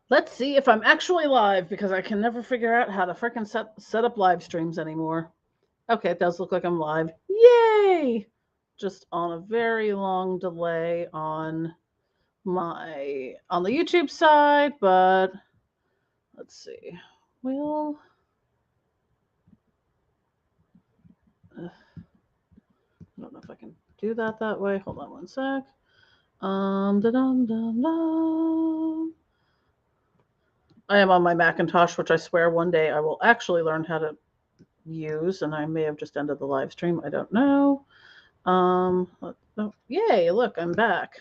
Let's see if I'm actually live because I can never figure out how to freaking set up live streams anymore. Okay, it does look like I'm live. Yay! Just on a very long delay on the YouTube side, but let's see. Well, I don't know if I can do that way. Hold on one sec. Da dum dum dum. I am on my Macintosh, which I swear one day I will actually learn how to use, and I may have just ended the live stream. I don't know. Oh, yay! Look, I'm back.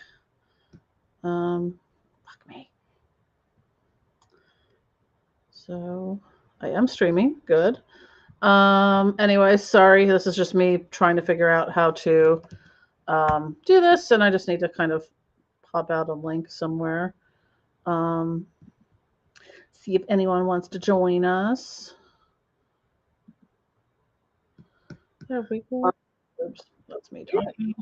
Fuck me. So I am streaming. Good. Anyway, sorry. This is just me trying to figure out how to do this, and I just need to kind of pop out a link somewhere. Um, see if anyone wants to join us. There we go. Oops, that's me talking.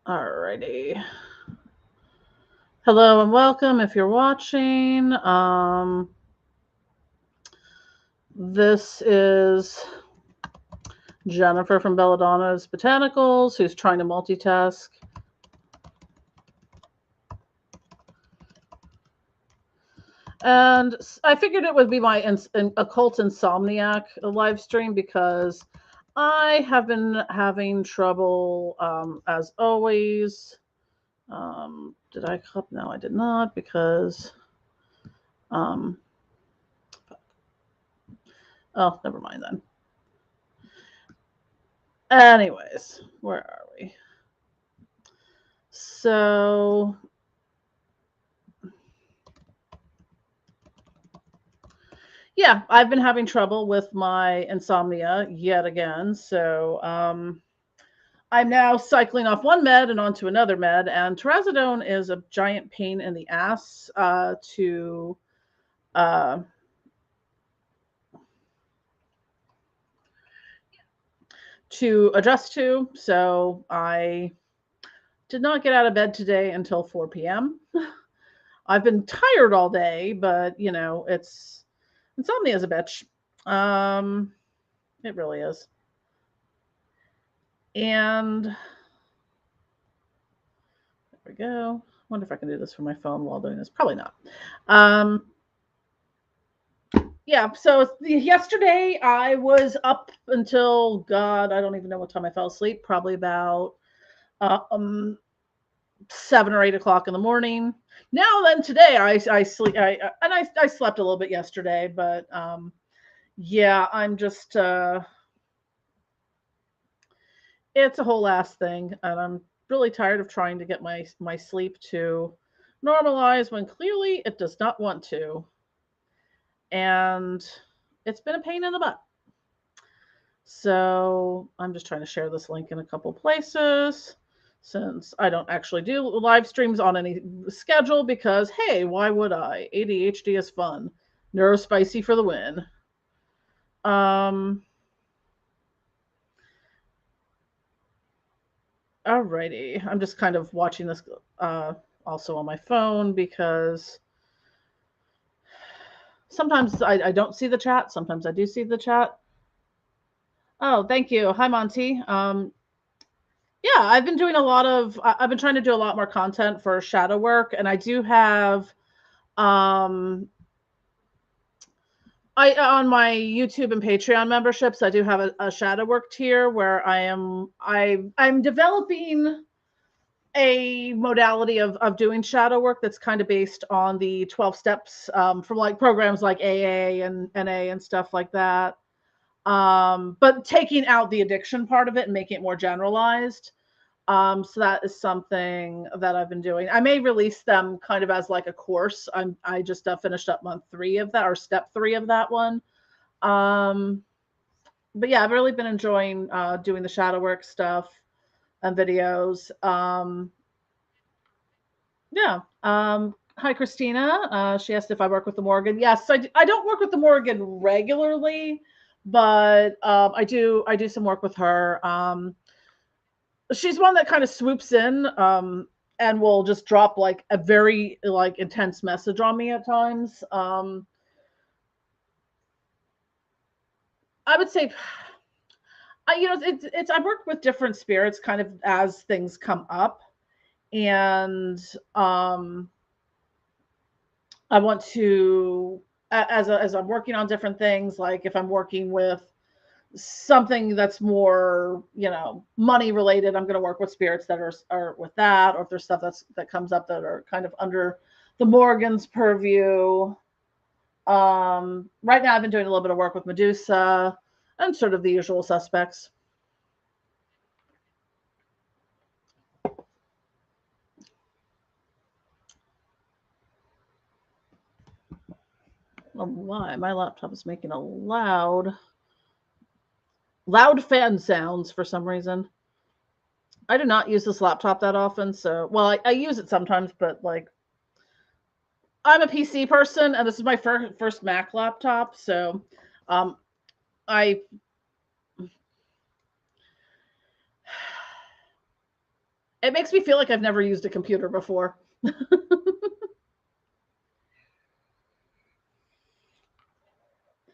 Alrighty. Hello and welcome if you're watching. This is Jennifer from Belladonna's Botanicals, who's trying to multitask. And I figured it would be my Occult Insomniac live stream because I have been having trouble, as always. Did I clip? No, I did not because, oh, never mind then. Anyways, where are we? So yeah, I've been having trouble with my insomnia yet again. So I'm now cycling off one med and onto another med, and trazodone is a giant pain in the ass uh, to adjust to. So I did not get out of bed today until 4 p.m. I've been tired all day, but you know, insomnia is a bitch. It really is. And there we go. Wonder if I can do this from my phone while doing this. Probably not. Yeah, so yesterday I was up until God, I don't even know what time I fell asleep. Probably about uh, um 7 or 8 o'clock in the morning. Now then, today I sleep. I slept a little bit yesterday, but yeah, I'm just it's a whole ass thing, and I'm really tired of trying to get my sleep to normalize when clearly it does not want to, and it's been a pain in the butt. So I'm just trying to share this link in a couple places since I don't actually do live streams on any schedule because, hey, why would I? ADHD is fun. Neurospicy for the win. Um, Alrighty. I'm just kind of watching this also on my phone because sometimes I don't see the chat. Sometimes I do see the chat. Oh, thank you. Hi, Monty. Yeah, I've been doing a lot of. I've been trying to do a lot more content for shadow work, and I do have. Um, I on my YouTube and Patreon memberships, I do have a shadow work tier where I'm developing a modality of doing shadow work that's kind of based on the 12 steps from like programs like AA and NA and stuff like that. But taking out the addiction part of it and making it more generalized. So that is something that I've been doing. I may release them kind of as like a course. I just finished up month 3 of that, or step 3 of that one. Um, but yeah, I've really been enjoying doing the shadow work stuff and videos. Yeah. Hi, Christina. She asked if I work with the Morrigan. Yes, I don't work with the Morrigan regularly, but I do some work with her. She's one that kind of swoops in and will just drop like a very like intense message on me at times. I would say, it's I've worked with different spirits kind of as things come up, and I want to, as I'm working on different things, like if I'm working with something that's more, money related, I'm going to work with spirits that are with that, or if there's stuff that comes up that are kind of under the Morrigan's purview. Right now I've been doing a little bit of work with Medusa and sort of the usual suspects. Oh, why my laptop is making a loud fan sounds for some reason. I do not use this laptop that often, so well, I use it sometimes, but like I'm a PC person, and this is my first Mac laptop, so I it makes me feel like I've never used a computer before.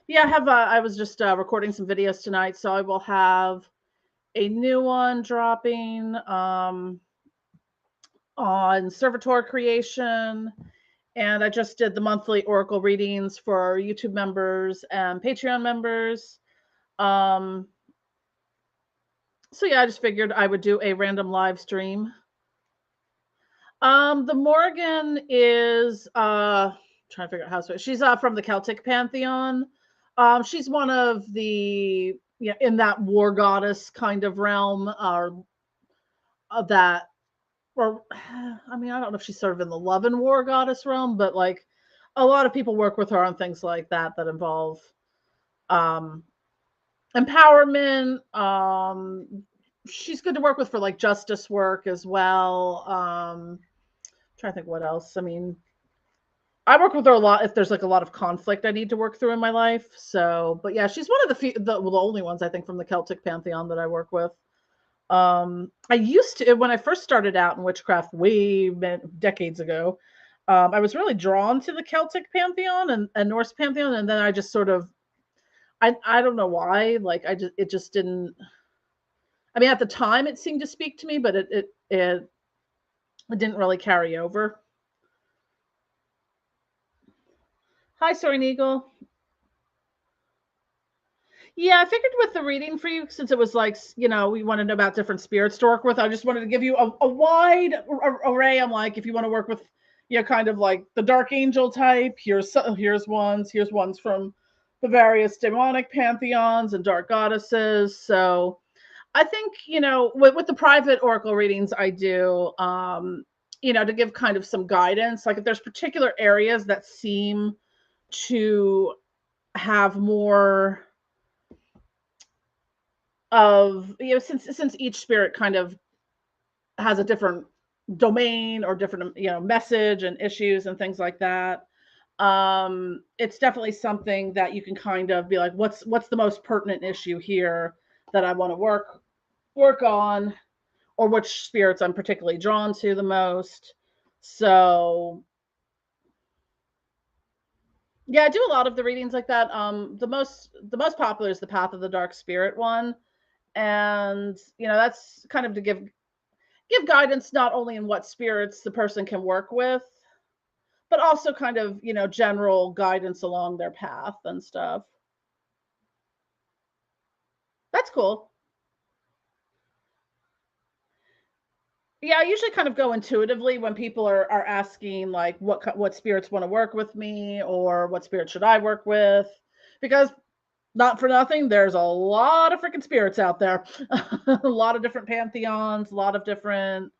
Yeah, I have. I was just recording some videos tonight, so I will have a new one dropping on servitor creation, and I just did the monthly oracle readings for YouTube members and Patreon members. So yeah, I just figured I would do a random live stream. The Morrigan is trying to figure out how to. She's from the Celtic pantheon. She's one of the in that war goddess kind of realm, or of that, or I mean, I don't know if she's sort of in the love and war goddess realm, but like a lot of people work with her on things like that involve um empowerment. She's good to work with for like justice work as well. Trying to think what else. I mean, I work with her a lot if there's like a lot of conflict I need to work through in my life. So, but yeah, she's one of the only ones I think from the Celtic pantheon that I work with. I used to, when I first started out in witchcraft way decades ago, I was really drawn to the Celtic pantheon and Norse pantheon, and then I just sort of, I don't know why, like it just didn't. I mean, at the time it seemed to speak to me, but it didn't really carry over. Hi, Soaring Eagle. Yeah, I figured with the reading for you, since it was like, we want to know about different spirits to work with, I just wanted to give you a wide array. I'm like, if you want to work with, kind of like the dark angel type, here's ones from the various demonic pantheons and dark goddesses. So I think, with the private oracle readings I do, to give kind of some guidance, like if there's particular areas that seem to have more of, since each spirit kind of has a different domain or different, message and issues and things like that. It's definitely something that you can kind of be like, what's the most pertinent issue here that I want to work on, or which spirits I'm particularly drawn to the most. So yeah, I do a lot of the readings like that. The most popular is the Path of the Dark Spirit one, and that's kind of to give guidance not only in what spirits the person can work with, but also kind of general guidance along their path and stuff. That's cool. Yeah, I usually kind of go intuitively when people are asking like what spirits want to work with me, or what spirit should I work with, because not for nothing, there's a lot of freaking spirits out there. A lot of different pantheons, a lot of different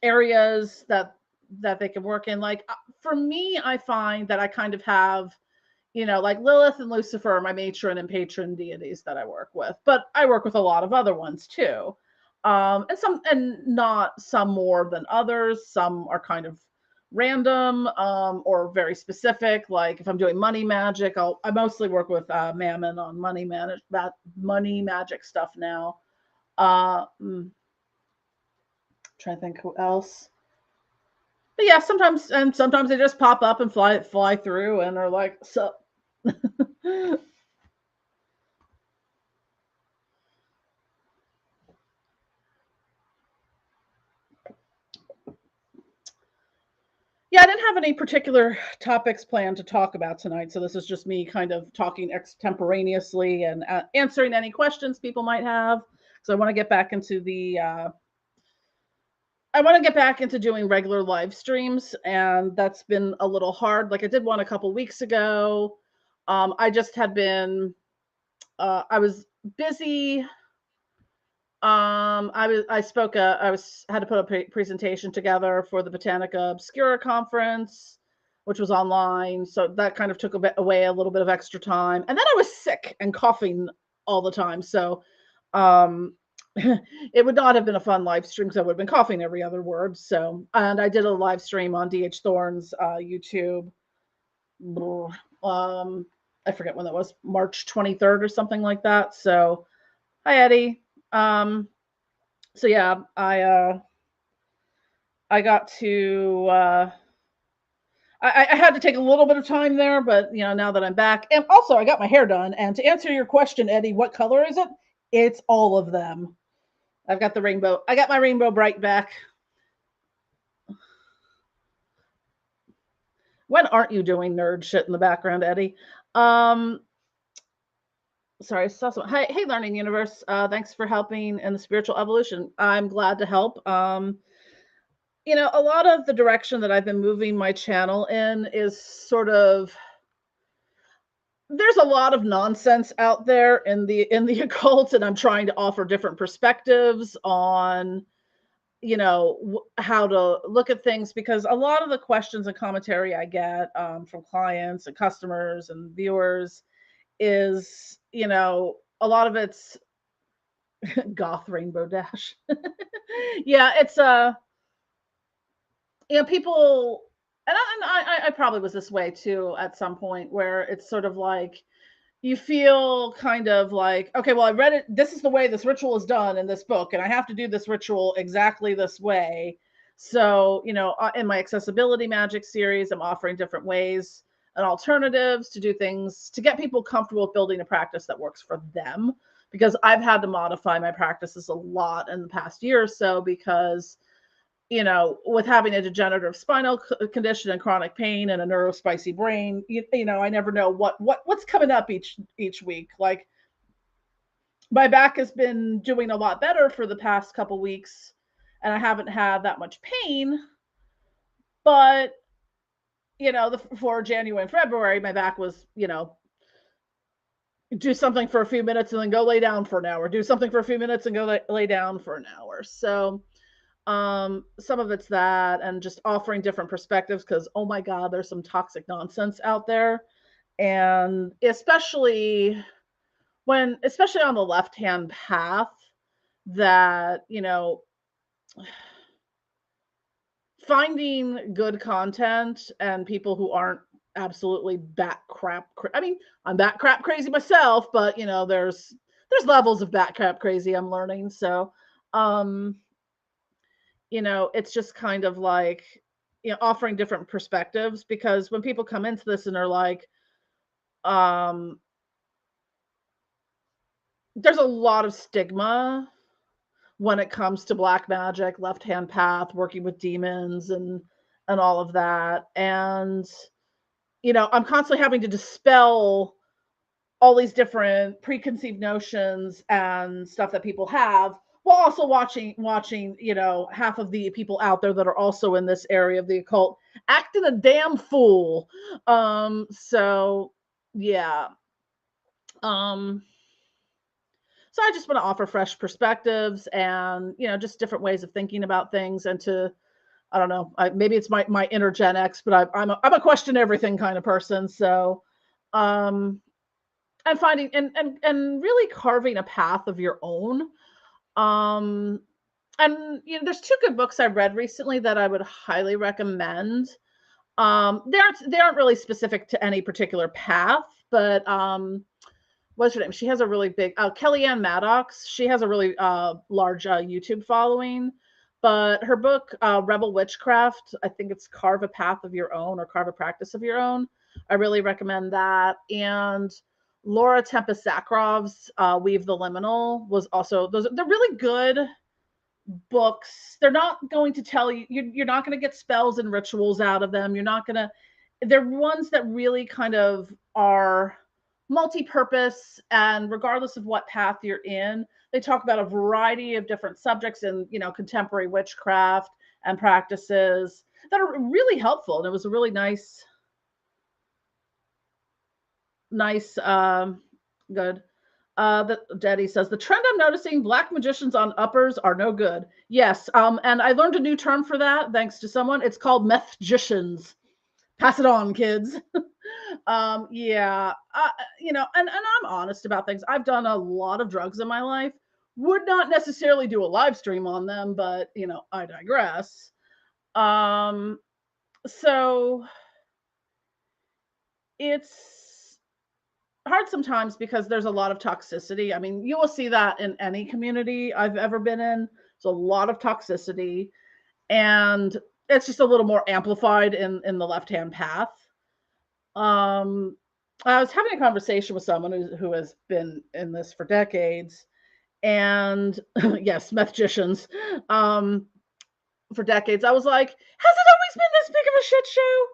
areas that they can work in. Like for me, I find that I kind of have, like Lilith and Lucifer are my matron and patron deities that I work with, but I work with a lot of other ones too. And not some more than others. Some are kind of random, or very specific. Like if I'm doing money magic, I mostly work with Mammon on money magic stuff now. trying to think who else. But yeah, sometimes they just pop up and fly through and are like, so. Yeah, I didn't have any particular topics planned to talk about tonight, so this is just me kind of talking extemporaneously and answering any questions people might have. So I want to get back into I want to get back into doing regular live streams, and that's been a little hard. Like I did one a couple weeks ago. I just had been, I was busy. I spoke. I was had to put a presentation together for the Botanica Obscura conference, which was online. So that kind of took away a little bit of extra time. And then I was sick and coughing all the time. So, um, it would not have been a fun live stream because I would have been coughing every other word. So, and I did a live stream on DH Thorne's YouTube. I forget when that was, March 23rd or something like that. So, hi Eddie. So yeah, I got to I had to take a little bit of time there, but you know, now that I'm back, and also I got my hair done. And to answer your question, Eddie, what color is it? It's all of them. I've got the rainbow. I got my rainbow bright back. When aren't you doing nerd shit in the background, Eddie? Sorry, I saw some. Hey, Learning Universe. Thanks for helping in the spiritual evolution. I'm glad to help. You know, a lot of the direction that I've been moving my channel in is sort of, there's a lot of nonsense out there in the occult, and I'm trying to offer different perspectives on, you know, how to look at things, because a lot of the questions and commentary I get from clients and customers and viewers is, you know, a lot of it's goth rainbow dash. Yeah, it's you know, people, and I probably was this way too at some point, where it's sort of like you feel kind of like, okay, well, I read it. This is the way this ritual is done in this book, and I have to do this ritual exactly this way. So, you know, in my accessibility magic series, I'm offering different ways and alternatives to do things to get people comfortable with building a practice that works for them. Because I've had to modify my practices a lot in the past year or so, because you know, with having a degenerative spinal condition and chronic pain and a neurospicy brain, you know, I never know what's coming up each week. Like my back has been doing a lot better for the past couple weeks, and I haven't had that much pain. But you know, for January and February, my back was, you know, do something for a few minutes and then go lay down for an hour. Do something for a few minutes and go lay down for an hour. So some of it's that, and just offering different perspectives, because oh my god, there's some toxic nonsense out there, and especially on the left hand path, that, you know, finding good content and people who aren't absolutely bat crap I mean, I'm bat crap crazy myself, but you know, there's levels of bat crap crazy I'm learning. So you know, it's just kind of like, you know, offering different perspectives, because when people come into this and are like, um, there's a lot of stigma when it comes to black magic, left hand path, working with demons and all of that. And, you know, I'm constantly having to dispel all these different preconceived notions and stuff that people have, while also watching, you know, half of the people out there that are also in this area of the occult acting a damn fool. So yeah. um so I just want to offer fresh perspectives and, you know, just different ways of thinking about things, and to, I don't know, maybe it's my inner Gen X, but I'm a question everything kind of person. So um and finding and really carving a path of your own. Um, and you know, there's two good books I read recently that I would highly recommend. They aren't really specific to any particular path, but what's her name? She has a really big Kellyanne Maddox. She has a really large YouTube following. But her book, Rebel Witchcraft, I think it's Carve a Path of Your Own or Carve a Practice of Your Own. I really recommend that. And Laura Tempest Zakrov's Weave the Liminal was also, they're really good books. They're not going to tell you, you're not going to get spells and rituals out of them. You're not going to, they're ones that really kind of are multi-purpose, and regardless of what path you're in, they talk about a variety of different subjects and, contemporary witchcraft and practices that are really helpful. And it was a really nice, good. Daddy says the trend I'm noticing: black magicians on uppers are no good. Yes, and I learned a new term for that thanks to someone. It's called methgicians. Pass it on, kids. Yeah, and I'm honest about things. I've done a lot of drugs in my life. Would not necessarily do a live stream on them, but I digress. So it's hard sometimes because there's a lot of toxicity. I mean, you will see that in any community I've ever been in. There's a lot of toxicity, and it's just a little more amplified in the left-hand path. I was having a conversation with someone who has been in this for decades, and yes, methgicians, for decades. I was like, has it always been this big of a shit show?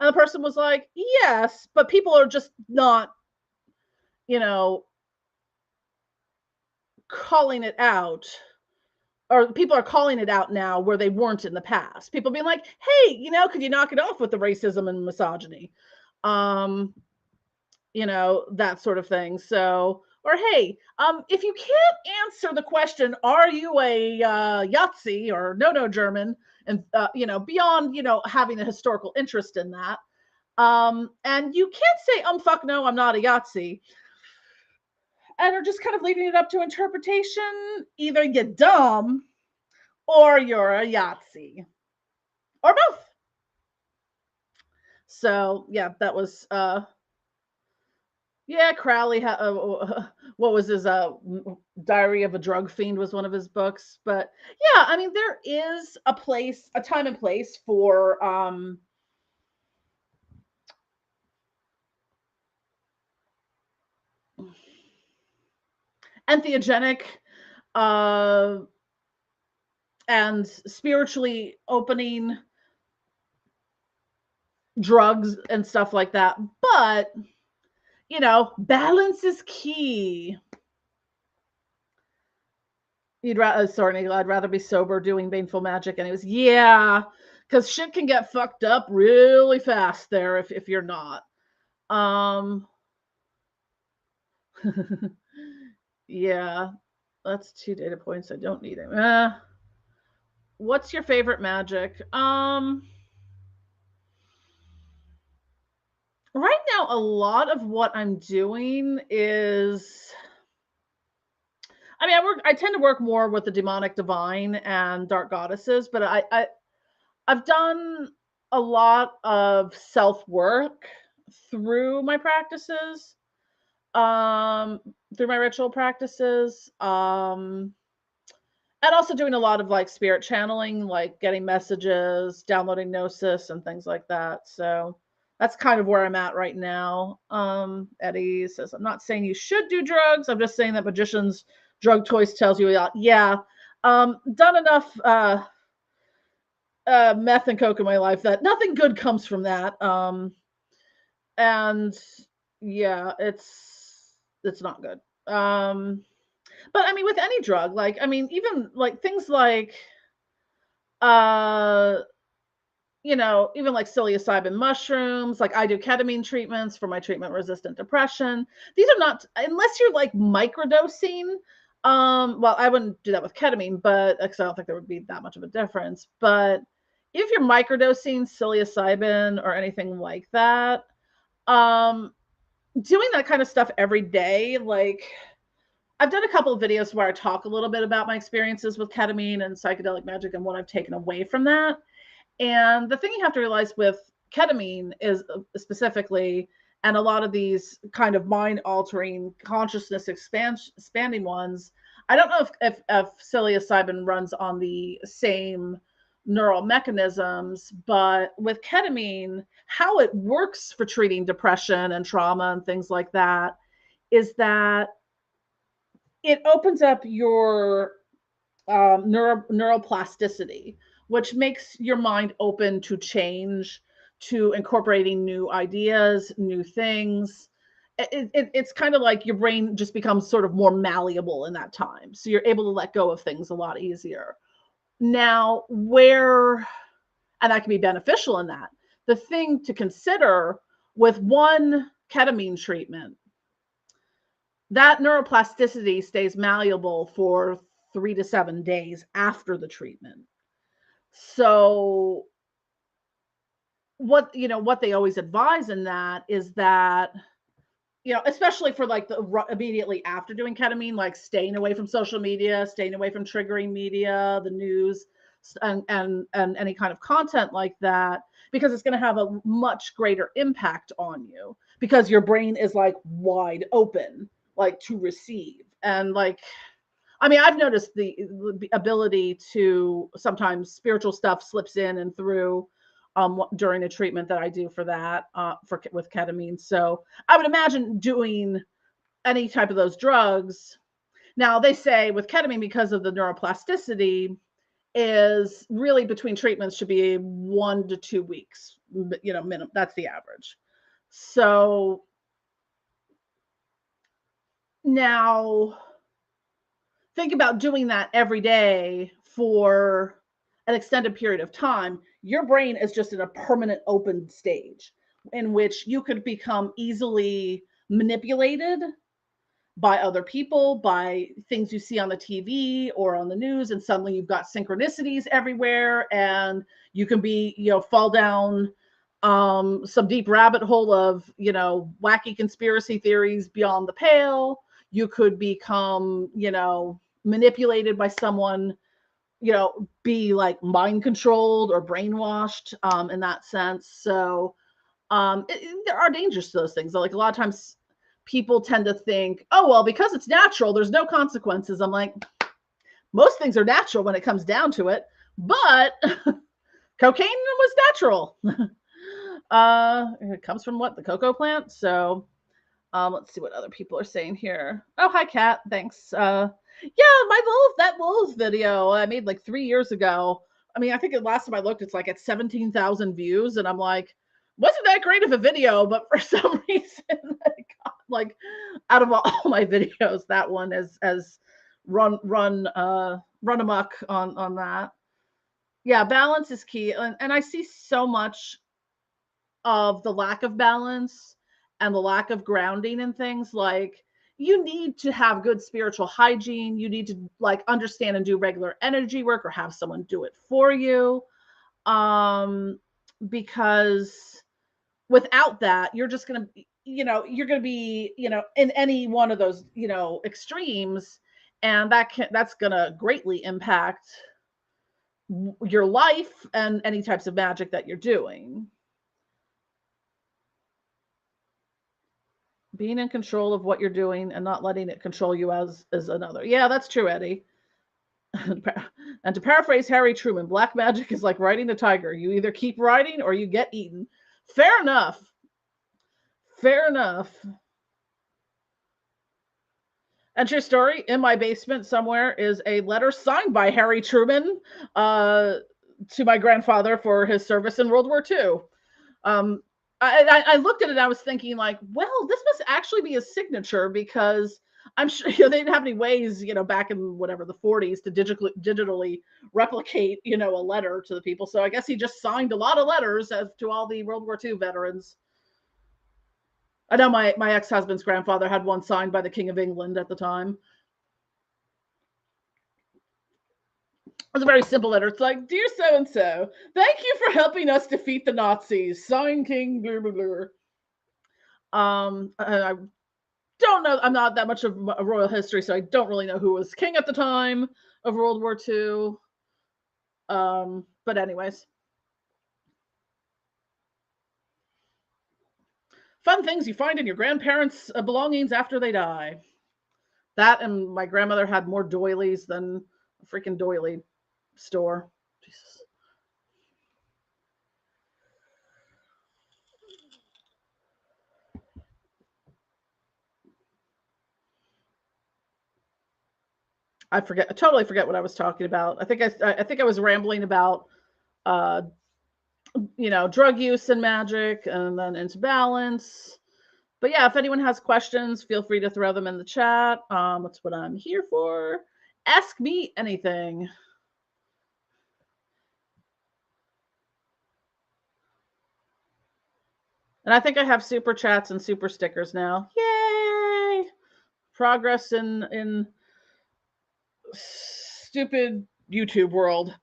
And the person was like, yes, but people are just not, calling it out, or people are calling it out now where they weren't in the past. People being like, hey, could you knock it off with the racism and misogyny? That sort of thing. So, or hey, if you can't answer the question, are you a Yahtzee or no German, and beyond having a historical interest in that, and you can't say fuck no, I'm not a Yahtzee, and are just kind of leaving it up to interpretation, either you're dumb or you're a Yahtzee, or both. So yeah, that was yeah, Crowley had what was his Diary of a Drug Fiend was one of his books. But yeah, I mean there is a time and place for entheogenic and spiritually opening drugs and stuff like that. But balance is key. I'd rather be sober doing baneful magic. And it was, yeah, because shit can get fucked up really fast there if you're not. Yeah, that's 2 data points. I don't need it. What's your favorite magic? Right now, a lot of what I'm doing is, I mean, I tend to work more with the demonic divine and dark goddesses, but I've done a lot of self work through my practices, through my ritual practices, and also doing a lot of like spirit channeling, like getting messages, downloading gnosis, and things like that. So that's kind of where I'm at right now. Eddie says, I'm not saying you should do drugs. I'm just saying that magicians drug toys tells you a lot. Yeah. Done enough meth and coke in my life that nothing good comes from that. And yeah, it's not good. But I mean, with any drug, like, I mean, even like things like, even like psilocybin mushrooms, like I do ketamine treatments for my treatment-resistant depression. These are not, unless you're like microdosing. Well, I wouldn't do that with ketamine, but because I don't think there would be that much of a difference. But if you're microdosing psilocybin or anything like that, doing that kind of stuff every day, like I've done a couple of videos where I talk a little bit about my experiences with ketamine and psychedelic magic and what I've taken away from that. And the thing you have to realize with ketamine is specifically, and a lot of these kind of mind altering, consciousness expanding ones, I don't know if psilocybin runs on the same neural mechanisms, but with ketamine, how it works for treating depression and trauma and things like that is that it opens up your neuroplasticity, which makes your mind open to change, to incorporating new ideas, new things. It's kind of like your brain just becomes sort of more malleable in that time. So you're able to let go of things a lot easier. Now, and that can be beneficial in that. The thing to consider with one ketamine treatment, that neuroplasticity stays malleable for 3 to 7 days after the treatment. So what they always advise in that is that, especially for like immediately after doing ketamine, like staying away from social media, staying away from triggering media, the news, and any kind of content like that, because it's going to have a much greater impact on you because your brain is like wide open, like to receive. And like, I mean, I've noticed the ability to sometimes spiritual stuff slips in and through during a treatment that I do for that with ketamine. So I would imagine doing any type of those drugs. Now they say with ketamine, because of the neuroplasticity, is really between treatments should be 1 to 2 weeks. Minimum. That's the average. So now think about doing that every day for an extended period of time. Your brain is just in a permanent open stage in which you could become easily manipulated by other people, by things you see on the TV or on the news, and suddenly you've got synchronicities everywhere, and you can be, fall down some deep rabbit hole of, wacky conspiracy theories beyond the pale. You could become, manipulated by someone, be like mind controlled or brainwashed in that sense. So there are dangers to those things. Like a lot of times people tend to think, oh, well, because it's natural, there's no consequences. I'm like, most things are natural when it comes down to it, but cocaine was natural. It comes from what? The cocoa plant. So let's see what other people are saying here. Oh, hi, Kat. Thanks. Yeah, that Lilith video I made like 3 years ago. I mean, I think the last time I looked, it's like at 17,000 views, and I'm like, wasn't that great of a video? But for some reason, I got, like, out of all my videos, that one has run amok on that. Yeah, balance is key, and I see so much of the lack of balance and the lack of grounding and things. Like, you need to have good spiritual hygiene. You need to like understand and do regular energy work or have someone do it for you. Because without that, you're just going to be, you're going to be, in any one of those, extremes. And that's going to greatly impact your life and any types of magic that you're doing. Being in control of what you're doing and not letting it control you as another. Yeah, that's true, Eddie. And to paraphrase Harry Truman, black magic is like riding a tiger. You either keep riding or you get eaten. Fair enough. Fair enough. And true story, in my basement somewhere is a letter signed by Harry Truman to my grandfather for his service in World War II. I looked at it and I was thinking like, well, this must actually be a signature, because I'm sure they didn't have any ways, back in whatever the 40s to digitally replicate, a letter to the people. So I guess he just signed a lot of letters to all the World War II veterans. I know my ex-husband's grandfather had one signed by the King of England at the time. It was a very simple letter. It's like, dear so-and-so, thank you for helping us defeat the Nazis. Sign King, blah, blah, blah. I don't know. I'm not that much of a royal history, so I don't really know who was king at the time of World War II. But anyways. Fun things you find in your grandparents' belongings after they die. That and my grandmother had more doilies than a freaking doily store. Jesus. I totally forget what I was talking about. I think I was rambling about uh drug use and magic and then into balance. But yeah, if anyone has questions, feel free to throw them in the chat. That's what I'm here for. Ask me anything. And I think I have super chats and super stickers now. Yay! Progress in stupid YouTube world.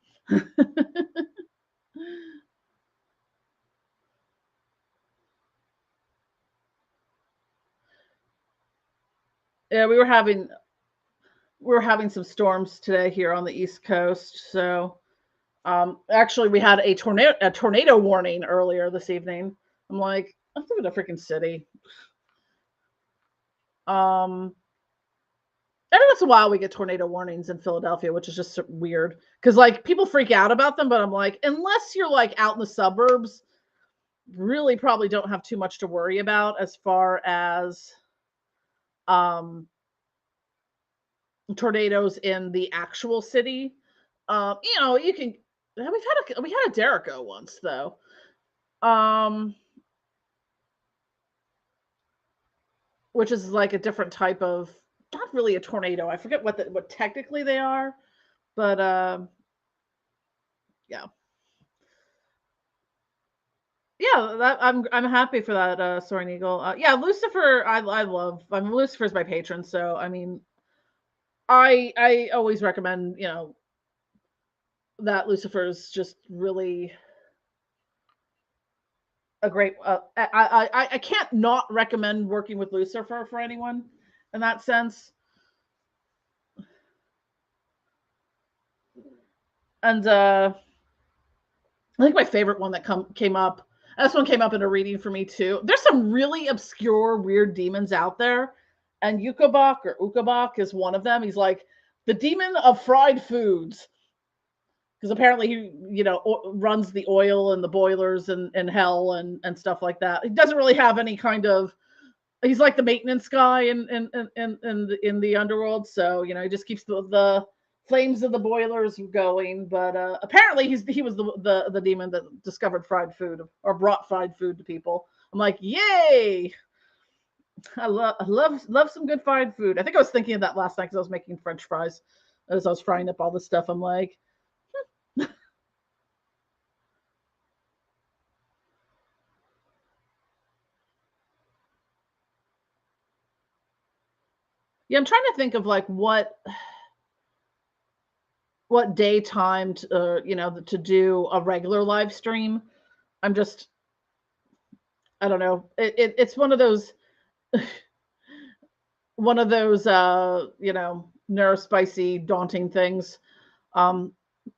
Yeah, we were having some storms today here on the East Coast. So actually we had a tornado warning earlier this evening. I'm like, I'm in a freaking city. Every once in a while we get tornado warnings in Philadelphia, which is just weird because like people freak out about them, but I'm like, unless you're like out in the suburbs, really probably don't have too much to worry about as far as tornadoes in the actual city. You can we had a Derico once though. Which is like a different type of, not really a tornado. I forget what technically they are, but yeah. Yeah, I'm happy for that, Soaring Eagle. Yeah, Lucifer, I love. I mean, Lucifer's my patron, so I mean, I always recommend that Lucifer's just really a great. I can't not recommend working with Lucifer for anyone in that sense. And I think my favorite one that came up. This one came up in a reading for me too. There's some really obscure, weird demons out there, and Ukobak is one of them. He's like the demon of fried foods because apparently he, runs the oil and the boilers and hell and stuff like that. He doesn't really have any kind of. He's like the maintenance guy in the underworld, so he just keeps the flames of the boilers going. But apparently he was the demon that discovered fried food or brought fried food to people. I'm like, yay! I love some good fried food. I think I was thinking of that last night because I was making French fries as I was frying up all this stuff. I'm like, yeah, I'm trying to think of like what daytime to do a regular live stream. I'm just, I don't know. It's one of those neurospicy, daunting things.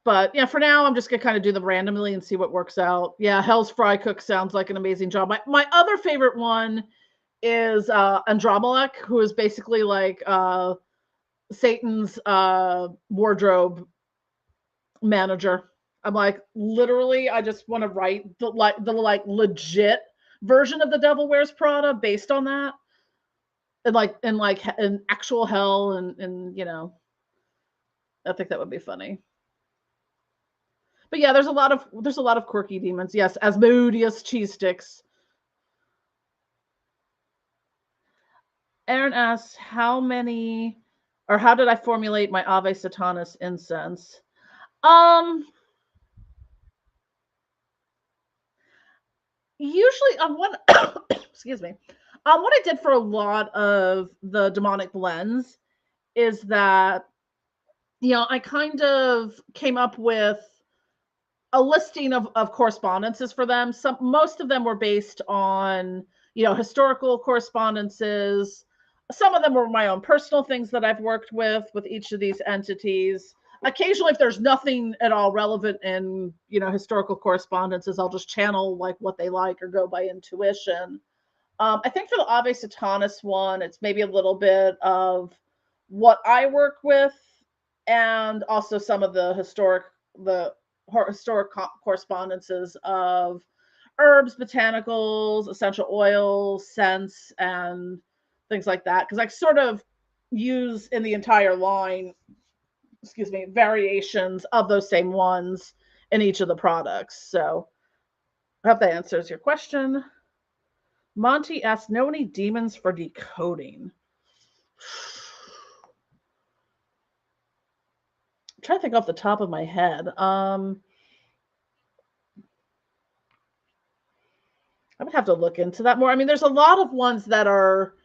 But yeah, for now I'm just gonna kind of do them randomly and see what works out. Yeah, Hell's Fry Cook sounds like an amazing job. My other favorite one is Andromelech, who is basically like Satan's wardrobe manager. I'm like, literally, I just want to write the legit version of the Devil Wears Prada based on that, and like in actual hell, and I think that would be funny. But yeah, there's a lot of quirky demons. Yes, Asmodeus cheese sticks. Aaron asks, how did I formulate my Ave Satanas incense? Usually on one excuse me. What I did for a lot of the demonic blends is that I kind of came up with a listing of correspondences for them. Most of them were based on historical correspondences. Some of them were my own personal things that I've worked with each of these entities. Occasionally, if there's nothing at all relevant in historical correspondences, I'll just channel like what they like or go by intuition. I think for the Ave Satanas one, it's maybe a little bit of what I work with, and also some of the historic correspondences of herbs, botanicals, essential oils, scents, and things like that. Because I sort of use in the entire line, excuse me, variations of those same ones in each of the products. So I hope that answers your question. Monty asked, know any demons for decoding? I'm trying to think off the top of my head. I would have to look into that more. I mean, there's a lot of ones that are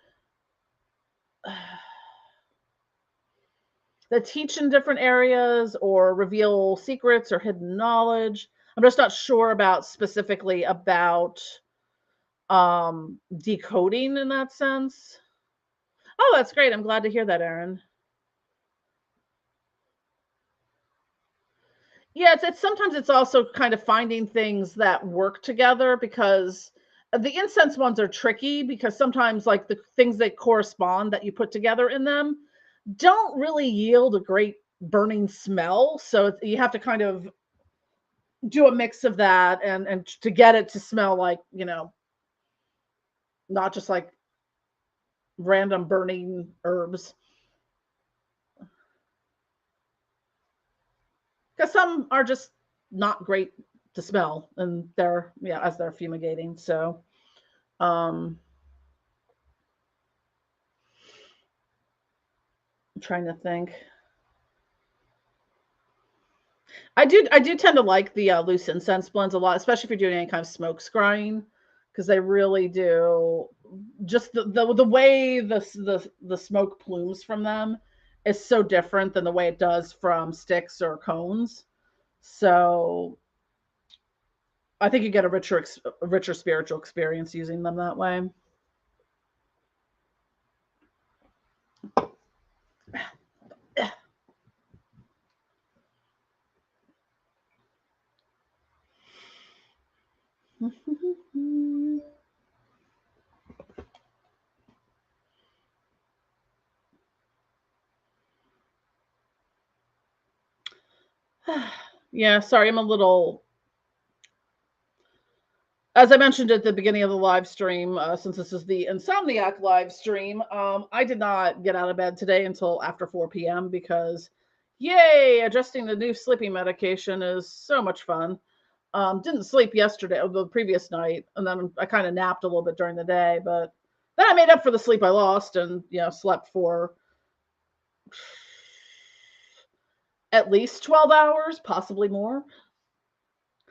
that teach in different areas or reveal secrets or hidden knowledge. I'm just not sure about specifically about decoding in that sense. Oh, that's great. I'm glad to hear that, Aaron. Yeah, it's sometimes it's also kind of finding things that work together, because the incense ones are tricky, because sometimes like the things that correspond that you put together in them don't really yield a great burning smell. So you have to kind of do a mix of that and to get it to smell like, not just like random burning herbs. Because some are just not great to smell, and they're, as they're fumigating. So I'm trying to think. I do tend to like the loose incense blends a lot, especially if you're doing any kind of smoke scrying, because they really do, just the way the smoke plumes from them is so different than the way it does from sticks or cones. So I think you get a richer spiritual experience using them that way. Yeah, sorry, I'm a little, as I mentioned at the beginning of the live stream, since this is the Insomniac live stream, I did not get out of bed today until after 4 p.m. because, yay, adjusting the new sleeping medication is so much fun. Didn't sleep yesterday, or the previous night, and then I kind of napped a little bit during the day, but then I made up for the sleep I lost, and slept for at least 12 hours, possibly more.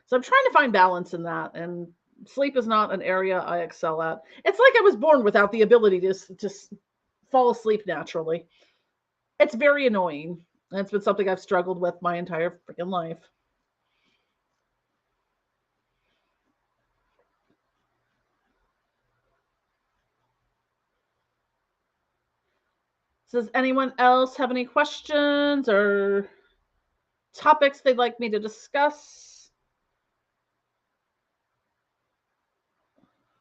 So I'm trying to find balance in that, and sleep is not an area I excel at. It's like I was born without the ability to just fall asleep naturally. It's very annoying. And it's been something I've struggled with my entire freaking life. So does anyone else have any questions or topics they'd like me to discuss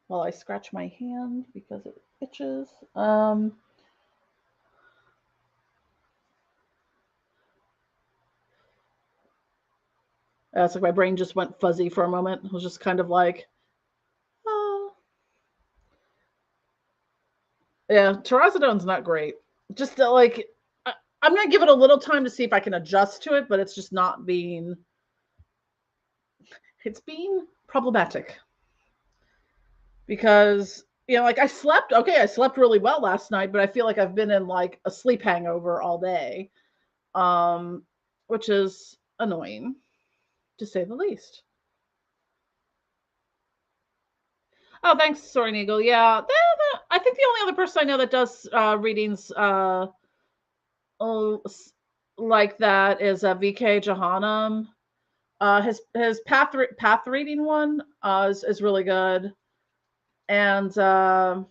while I scratch my hand because it itches? It's like my brain just went fuzzy for a moment. It was just kind of like, oh, yeah, tirazodone's not great. Just like, I'm gonna give it a little time to see if I can adjust to it, but it's just not being. It's being problematic because like I slept okay. I slept really well last night, but I feel like I've been in like a sleep hangover all day, um, which is annoying to say the least. Oh, thanks, Soaring Eagle. Yeah, I think the only other person I know that does readings oh, like that is VK Jahanam. His path reading one is really good, and I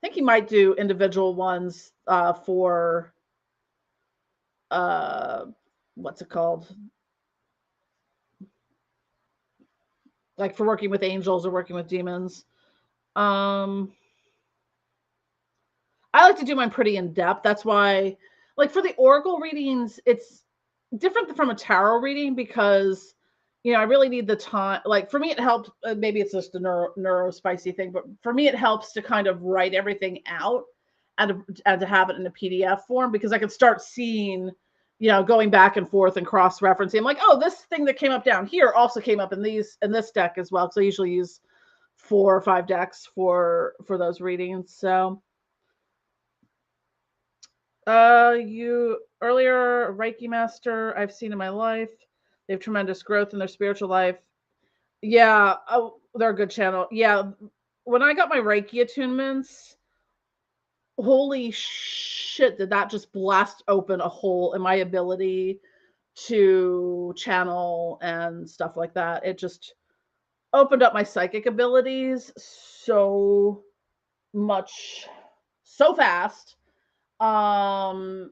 think he might do individual ones for uh, what's it called, like for working with angels or working with demons. I like to do mine pretty in depth. That's why, like for the oracle readings, it's different from a tarot reading because, I really need the time. Like for me, it helped. Maybe it's just a neuro spicy thing, but for me, it helps to kind of write everything out and to have it in a PDF form because I can start seeing, going back and forth and cross referencing. I'm like, oh, this thing that came up down here also came up in this deck as well. So I usually use 4 or 5 decks for those readings. So you earlier Reiki master I've seen in my life. They have tremendous growth in their spiritual life. Yeah, they're a good channel. Yeah, when I got my Reiki attunements, holy shit, did that just blast open a hole in my ability to channel and stuff like that. It just opened up my psychic abilities so much, so fast. And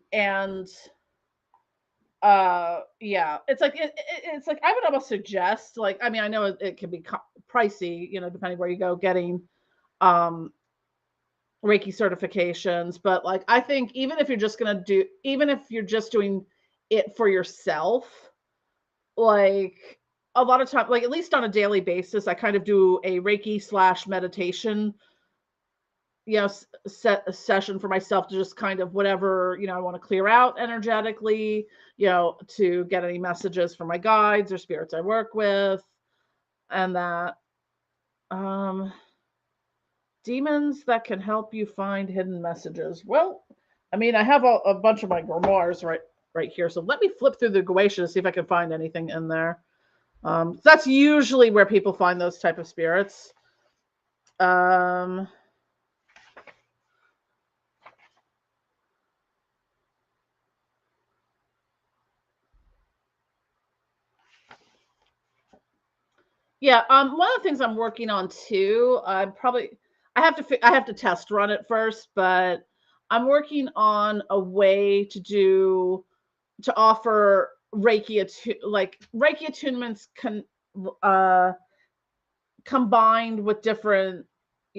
yeah, it's like it's like I would almost suggest, like, I mean, I know it can be pricey, depending where you go getting um Reiki certifications, but like I think even if you're just doing it for yourself, like a lot of time, like at least on a daily basis, I kind of do a Reiki / meditation, set a session for myself to just kind of whatever, I want to clear out energetically, to get any messages from my guides or spirits I work with, and that demons that can help you find hidden messages. Well, I mean, I have a bunch of my grimoires right here, so let me flip through the Goetia to see if I can find anything in there. That's usually where people find those type of spirits. Yeah, one of the things I'm working on too, I have to test run it first, but I'm working on a way to offer like Reiki attunements uh, combined with different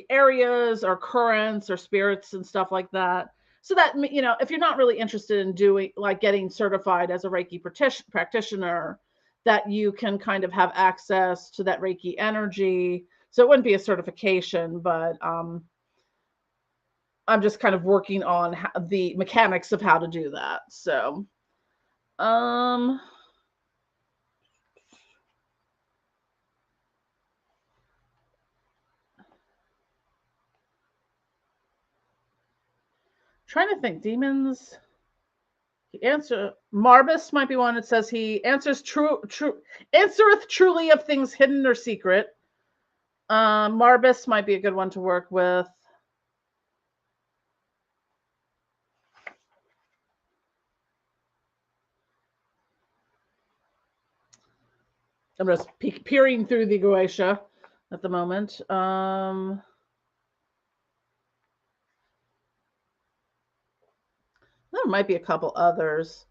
areas or currents or spirits and stuff like that. So that, if you're not really interested in doing like getting certified as a Reiki practitioner, that you can kind of have access to that Reiki energy. So it wouldn't be a certification, but I'm just kind of working on the mechanics of how to do that. So, trying to think, demons. Marbus might be one that says he answereth truly of things hidden or secret. Marbus might be a good one to work with. I'm just peering through the Goetia at the moment. There might be a couple others.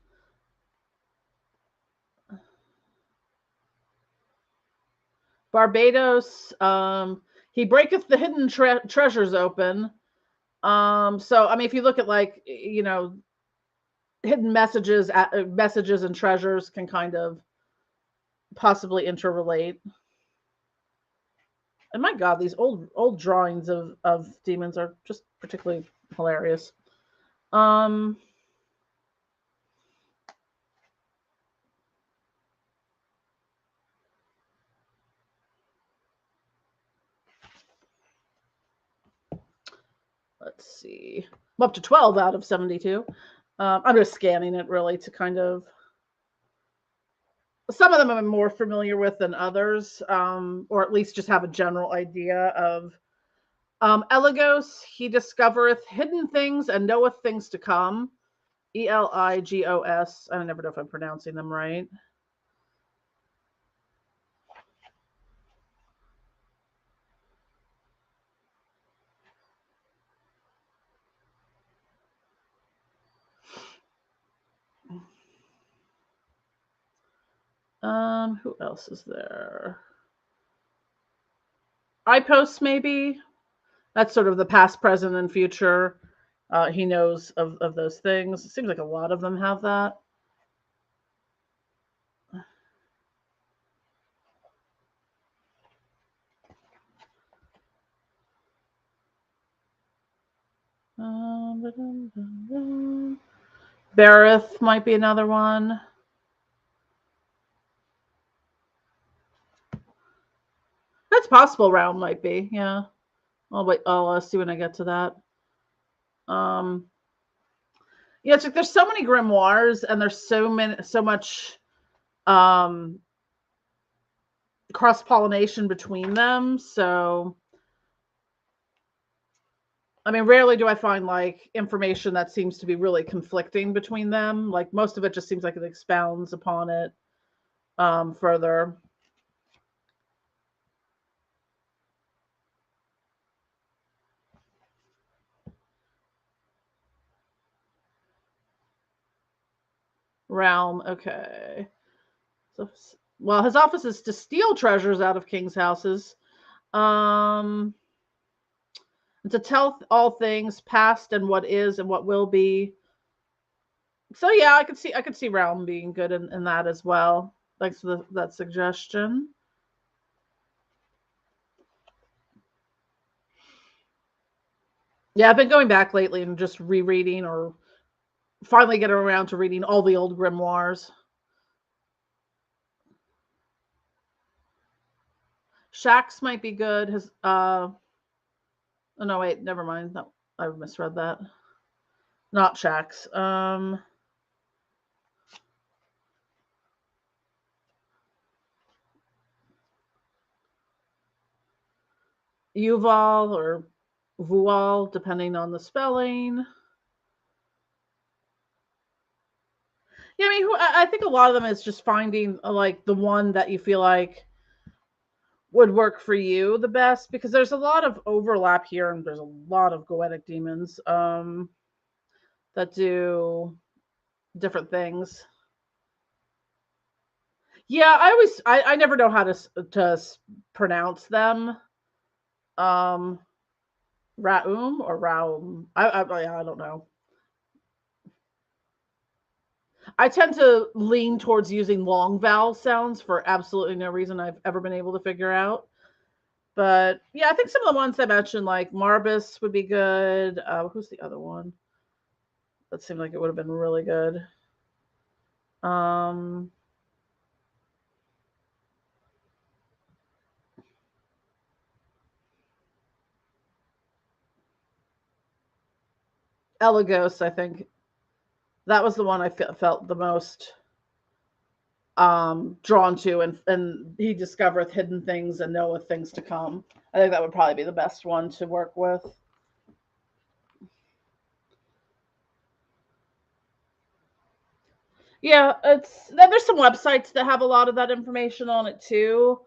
Barbados, he breaketh the hidden treasures open. So I mean, if you look at like, hidden messages and treasures can kind of possibly interrelate. And my God, these old drawings of demons are just particularly hilarious. Let's see. I'm up to 12 out of 72. I'm just scanning it really to kind of. Some of them I'm more familiar with than others, or at least just have a general idea of. Eligos, he discovereth hidden things and knoweth things to come. Eligos. I never know if I'm pronouncing them right. Who else is there? iPost maybe. That's sort of the past, present, and future. He knows of those things. It seems like a lot of them have that. Bareth might be another one. That's possible. Round might be. Yeah. I'll wait. I'll see when I get to that. Yeah, it's like there's so many grimoires and there's so much um cross pollination between them. So I mean, rarely do I find like information that seems to be really conflicting between them. Like most of it just seems like it expounds upon it further. Realm, okay. So, well, his office is to steal treasures out of king's houses. Um, to tell all things past and what is and what will be. So yeah, I could see realm being good in that as well. Thanks for that suggestion. Yeah, I've been going back lately and just rereading or finally getting around to reading all the old grimoires. Shax might be good. His oh no, wait, never mind. No, I misread that. Not Shax. Yuval or Vual, depending on the spelling. Yeah, I mean, I think a lot of them is just finding like the one that you feel like would work for you the best, because there's a lot of overlap here and there's a lot of goetic demons that do different things. Yeah, I never know how to pronounce them. Um, Raum or Raum. I don't know. I tend to lean towards using long vowel sounds for absolutely no reason I've ever been able to figure out. But yeah, I think some of the ones I mentioned, like Marbus, would be good. Who's the other one? That seemed like it would have been really good. Um, Elagos, I think that was the one I felt the most drawn to, and he discovereth hidden things and knoweth things to come. I think that would probably be the best one to work with. Yeah, there's some websites that have a lot of that information on it too.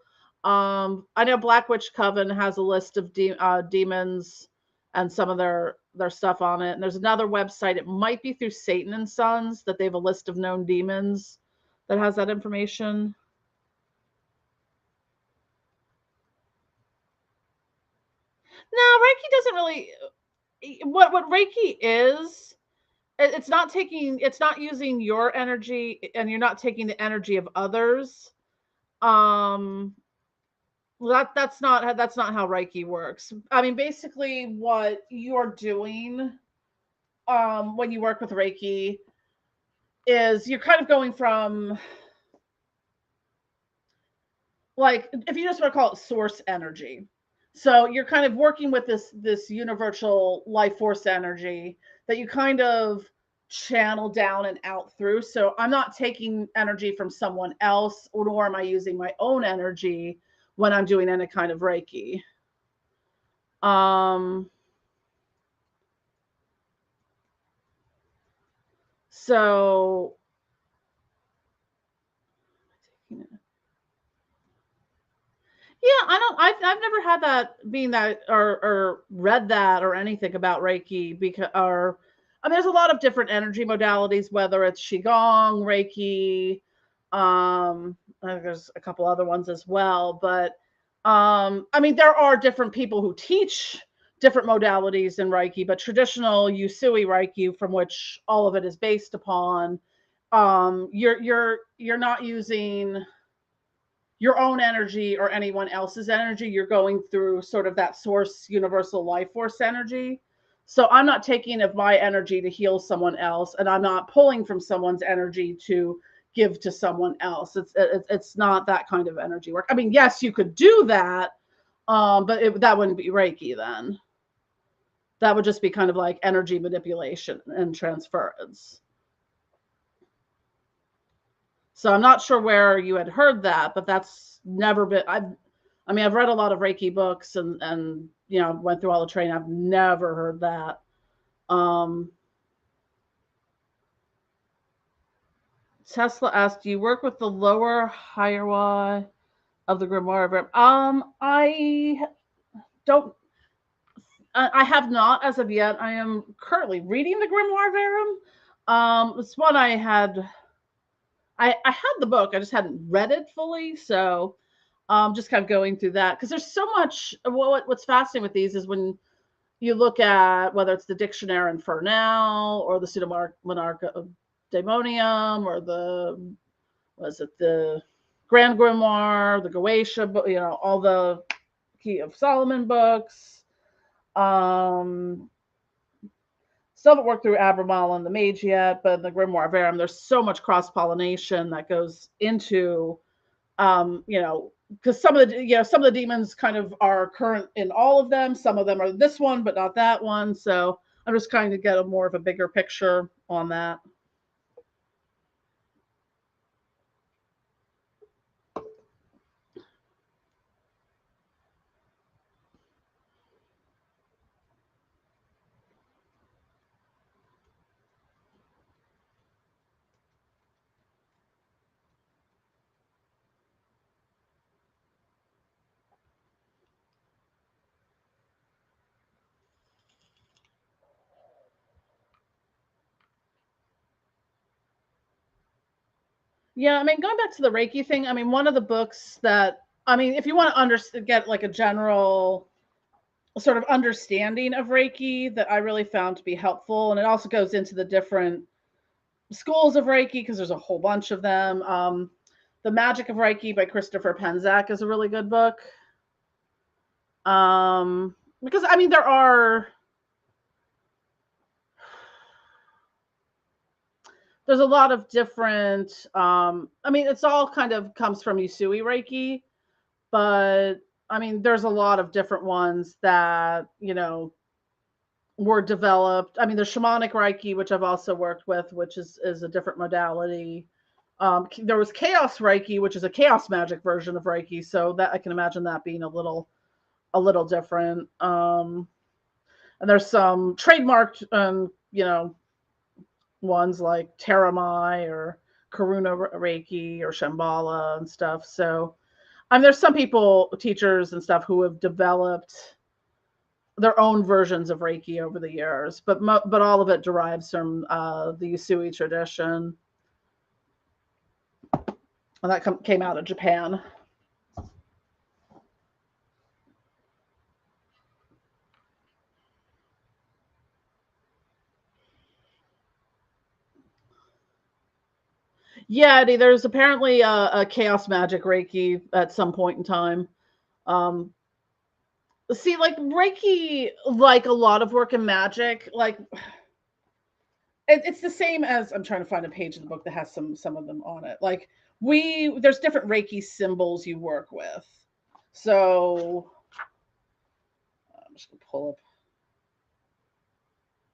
I know Black Witch Coven has a list of demons and some of their stuff on it. And there's another website, it might be through Satan and Sons, that they have a list of known demons that has that information. No, Reiki doesn't really. What Reiki is, it's not using your energy, and you're not taking the energy of others. Um, that's not how Reiki works. I mean, basically, what you're doing when you work with Reiki is you're kind of going from, like, if you just want to call it source energy. So you're kind of working with this universal life force energy that you kind of channel down and out through. So I'm not taking energy from someone else, or nor am I using my own energy when I'm doing any kind of Reiki. Um, so yeah, I don't. I've never had that being that, or read that or anything about Reiki, because or I mean, there's a lot of different energy modalities, whether it's Qigong, Reiki. I think there's a couple other ones as well, but I mean, there are different people who teach different modalities in Reiki, but traditional Usui Reiki, from which all of it is based upon, you're not using your own energy or anyone else's energy. You're going through sort of that source, universal life force energy. So I'm not taking of my energy to heal someone else, and I'm not pulling from someone's energy to give to someone else. It's not that kind of energy work. I mean, yes, you could do that, but that wouldn't be Reiki then. That would just be kind of like energy manipulation and transference. So I'm not sure where you had heard that, but that's never been. I mean, I've read a lot of Reiki books and went through all the training. I've never heard that. Tesla asked, "Do you work with the lower hierarchy of the Grimoire?" I don't. I have not as of yet. I am currently reading the Grimoire Verum. It's one I had. I had the book. I just hadn't read it fully, so just kind of going through that because there's so much. What's fascinating with these is when you look at whether it's the Dictionary Infernal or the Pseudo-Monarcha Daemonium or the Grand Grimoire, the Goetia, all the Key of Solomon books. Still haven't worked through Abramal and the Mage yet, but in the Grimoire Verum, there's so much cross-pollination that goes into, because some of the demons kind of are current in all of them. Some of them are this one, but not that one. So I'm just trying to get more of a bigger picture on that. Yeah, I mean, going back to the Reiki thing, I mean, one of the books that, I mean, if you want to get like a general sort of understanding of Reiki that I really found to be helpful, and it also goes into the different schools of Reiki because there's a whole bunch of them. The Magic of Reiki by Christopher Penczak is a really good book. Because I mean, there's a lot of different. I mean, it's all kind of comes from Usui Reiki, but I mean, there's a lot of different ones that were developed. I mean, there's shamanic Reiki, which I've also worked with, which is a different modality. There was chaos Reiki, which is a chaos magic version of Reiki. So that I can imagine that being a little different. And there's some trademarked, ones like Teramai or Karuna Reiki or Shambhala and stuff. So, there's some teachers and stuff who have developed their own versions of Reiki over the years, but all of it derives from the Usui tradition, and that came out of Japan. Yeah, there's apparently a chaos magic Reiki at some point in time. See, like Reiki, like a lot of work in magic, like it's the same as, I'm trying to find a page in the book that has some of them on it. Like there's different Reiki symbols you work with. So I'm just gonna pull up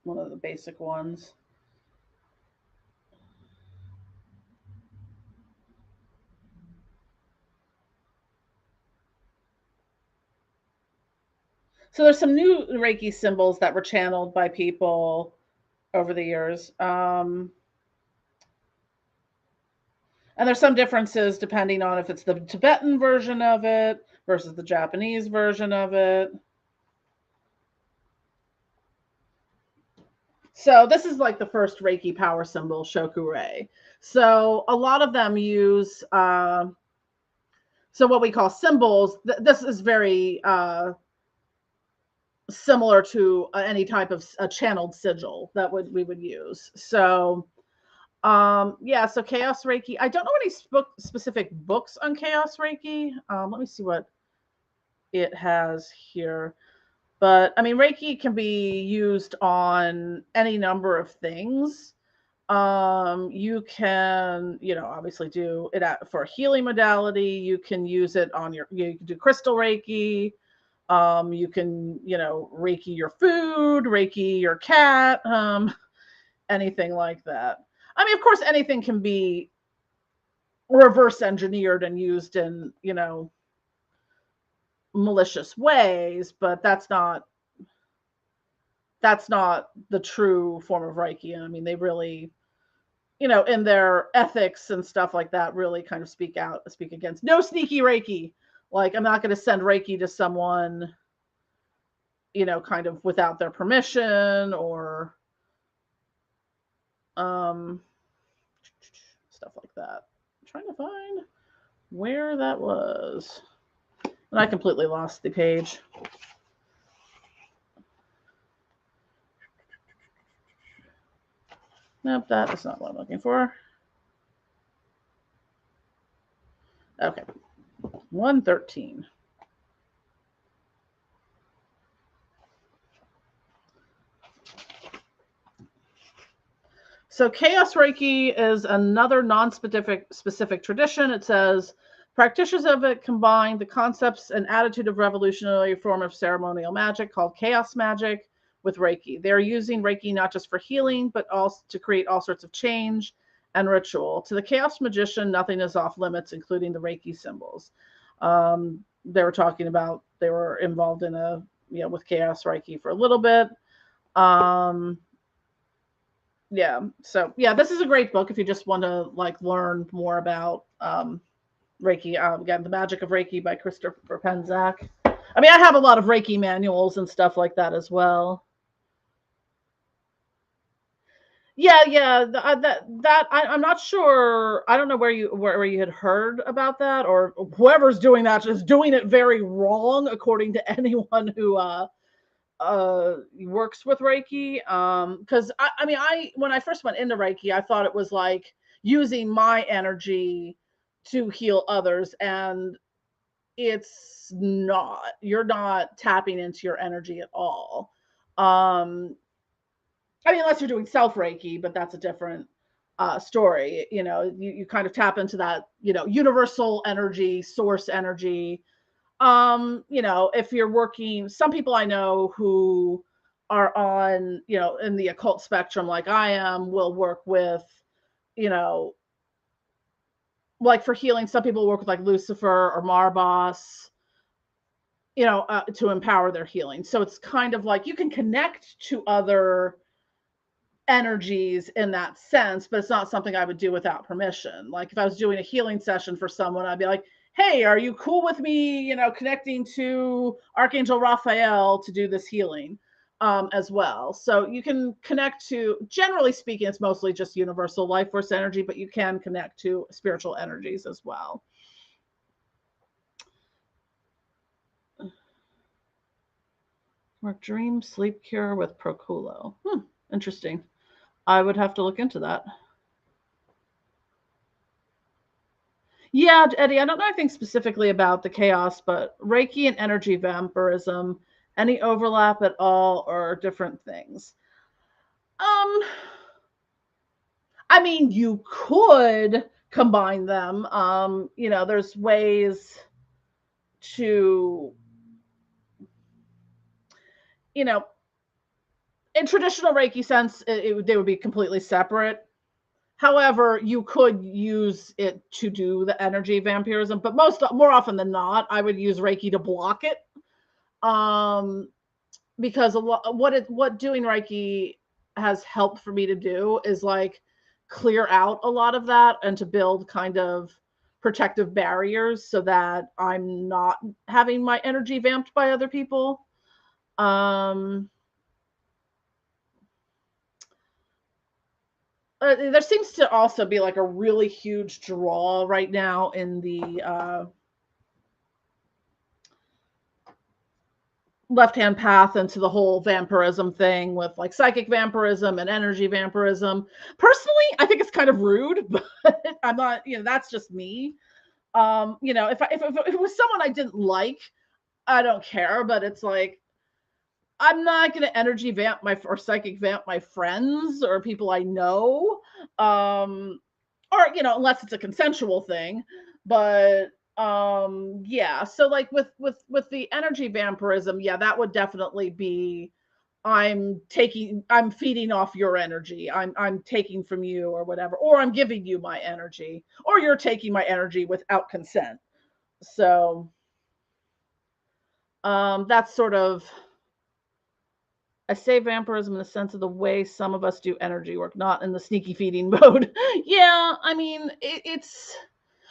one of the basic ones. So there's some new Reiki symbols that were channeled by people over the years. And there's some differences depending on if it's the Tibetan version of it versus the Japanese version of it. So this is like the first Reiki power symbol, Shoku-rei. So a lot of them use, so what we call symbols. This is very similar to any type of a channeled sigil that we would use. So yeah, so Chaos Reiki. I don't know any specific books on Chaos Reiki. Let me see what it has here. But I mean, Reiki can be used on any number of things. You can, obviously do it for a healing modality. You can use it on you can do crystal Reiki. You can, Reiki your food, Reiki your cat, anything like that. I mean, of course, anything can be reverse engineered and used in, malicious ways, but that's not the true form of Reiki. And I mean, they really, in their ethics and stuff like that, really kind of speak against no sneaky Reiki. Like, I'm not going to send Reiki to someone, kind of without their permission or stuff like that. I'm trying to find where that was. And I completely lost the page. Nope, that is not what I'm looking for. Okay. 113. So Chaos Reiki is another non-specific tradition. It says, practitioners of it combine the concepts and attitude of revolutionary form of ceremonial magic called chaos magic with Reiki. They're using Reiki not just for healing, but also to create all sorts of change and ritual. To the chaos magician, nothing is off limits, including the Reiki symbols. They were talking about, they were involved in with Chaos Reiki for a little bit. Yeah, so yeah, this is a great book if you just want to learn more about Reiki. Again, The Magic of Reiki by Christopher Penczak. I mean, I have a lot of Reiki manuals and stuff like that as well. Yeah. I'm not sure. I don't know where you had heard about that, or whoever's doing that is doing it very wrong, according to anyone who works with Reiki. Because when I first went into Reiki, I thought it was like using my energy to heal others, and it's not. You're not tapping into your energy at all. Unless you're doing self Reiki, but that's a different story. You kind of tap into that, universal energy, source energy. If you're working, some people I know who are on, in the occult spectrum, like I am, will work with, like for healing, some people work with like Lucifer or Marbas, to empower their healing. So it's kind of like you can connect to other energies in that sense, but it's not something I would do without permission. Like if I was doing a healing session for someone, I'd be like, hey, are you cool with me, connecting to Archangel Raphael to do this healing as well? So you can connect to, generally speaking, it's mostly just universal life force energy, but you can connect to spiritual energies as well. Work dream sleep cure with Proculo. Interesting. I would have to look into that. Yeah, Eddie, I don't know anything specifically about the chaos, but Reiki and energy vampirism, any overlap at all or different things? I mean, you could combine them. There's ways to, in traditional Reiki sense, they would be completely separate. However, you could use it to do the energy vampirism, but more often than not, I would use Reiki to block it. Because what doing Reiki has helped for me to do is like clear out a lot of that and to build kind of protective barriers so that I'm not having my energy vamped by other people. There seems to also be like a really huge draw right now in the left-hand path into the whole vampirism thing with like psychic vampirism and energy vampirism. Personally, I think it's kind of rude, but I'm not, that's just me. If it was someone I didn't like, I don't care, but it's like, I'm not going to energy vamp or psychic vamp my friends or people I know. Or, unless it's a consensual thing, but yeah. So like with the energy vampirism, yeah, that would definitely be, I'm feeding off your energy. I'm taking from you or whatever, or I'm giving you my energy, or you're taking my energy without consent. So that's sort of, I say vampirism in the sense of the way some of us do energy work, not in the sneaky feeding mode. Yeah, I mean, it's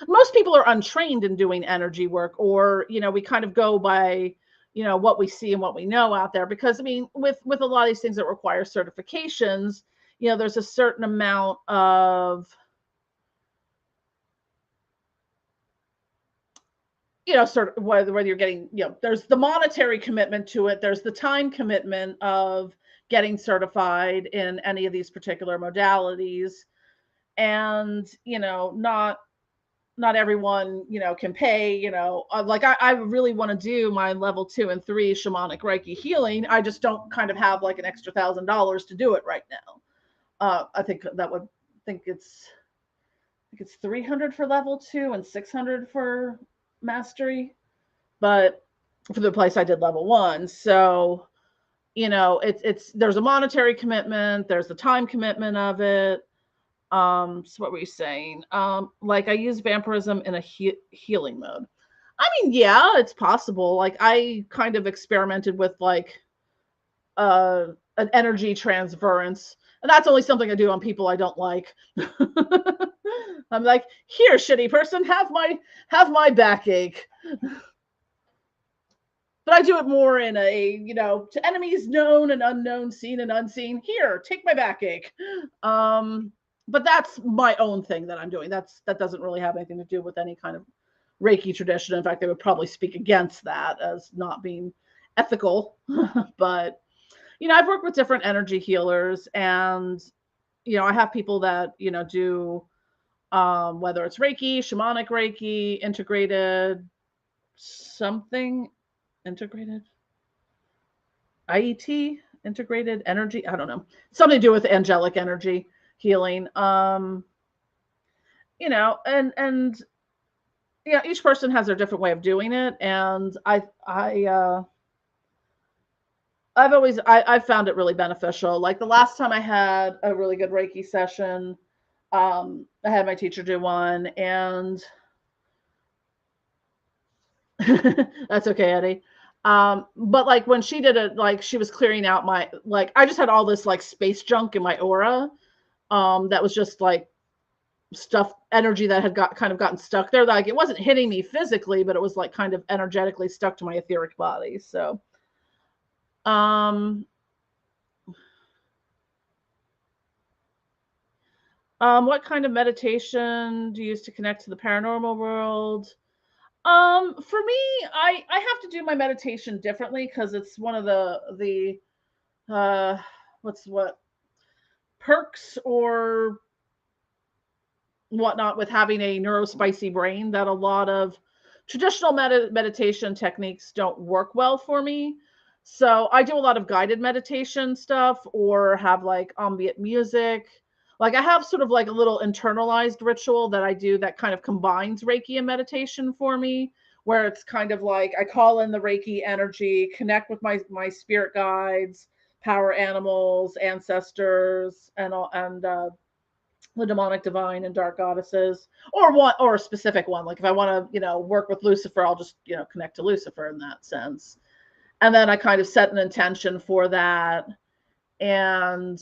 most people are untrained in doing energy work, or we kind of go by what we see and what we know out there, because I mean, with a lot of these things that require certifications, there's a certain amount of sort of whether you're getting, there's the monetary commitment to it, there's the time commitment of getting certified in any of these particular modalities, and not everyone can pay, like I really want to do my level 2 and 3 shamanic Reiki healing. I just don't kind of have like an extra $1,000 to do it right now. I think it's 300 for level 2 and 600 for mastery, but for the place I did level 1. So it's there's a monetary commitment, there's the time commitment of it. So what were you saying? Like I use vampirism in a healing mode. I mean, yeah, it's possible. Like I kind of experimented with like an energy transference, and that's only something I do on people I don't like. I'm like, here, shitty person, have my backache. But I do it more in a, to enemies known and unknown, seen and unseen. Here, take my backache. But that's my own thing that I'm doing. That doesn't really have anything to do with any kind of Reiki tradition. In fact, they would probably speak against that as not being ethical. But I've worked with different energy healers, and I have people that do whether it's Reiki, shamanic Reiki, integrated IET, integrated energy. I don't know, something to do with angelic energy healing. And each person has their different way of doing it, and I've found it really beneficial. Like the last time I had a really good Reiki session, I had my teacher do one, and that's okay, Eddie. But like when she did it, like she was clearing out my, like I just had all this like space junk in my aura, that was just like stuff, energy that had gotten stuck there. Like it wasn't hitting me physically, but it was like kind of energetically stuck to my etheric body. So what kind of meditation do you use to connect to the paranormal world? For me, I have to do my meditation differently, because it's one of the what perks or whatnot with having a neurospicy brain, that a lot of traditional meditation techniques don't work well for me. So I do a lot of guided meditation stuff, or have like ambient music. Like I have sort of like a little internalized ritual that I do that kind of combines Reiki and meditation for me, where it's kind of like I call in the Reiki energy, connect with my spirit guides, power animals, ancestors, and the demonic, divine, and dark goddesses, or a specific one. Like if I want to, work with Lucifer, I'll just, connect to Lucifer in that sense. And then I kind of set an intention for that. And,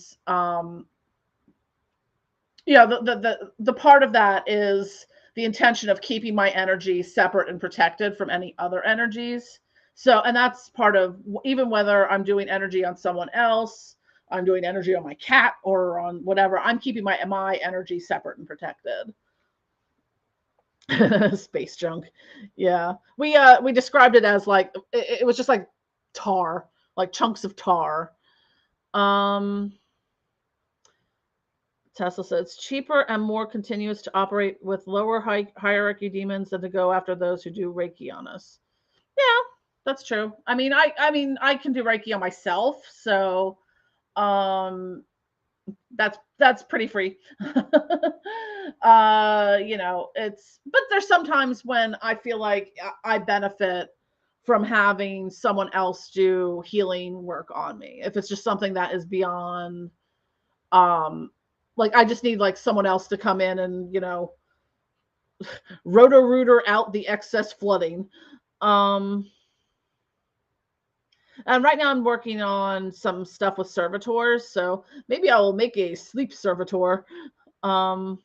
the part of that is the intention of keeping my energy separate and protected from any other energies. So, and that's part of, even whether I'm doing energy on someone else, I'm doing energy on my cat or on whatever, I'm keeping my energy separate and protected. Space junk. Yeah. We described it as like, it was just like tar, like chunks of tar. Um, Tesla says it's cheaper and more continuous to operate with lower hierarchy demons than to go after those who do Reiki on us. Yeah, that's true. I can do Reiki on myself, so um that's pretty free. But there's sometimes when I feel like I benefit from having someone else do healing work on me. If it's just something that is beyond, like I just need like someone else to come in and, roto-rooter out the excess flooding. And right now I'm working on some stuff with servitors, so maybe I will make a sleep servitor. Um,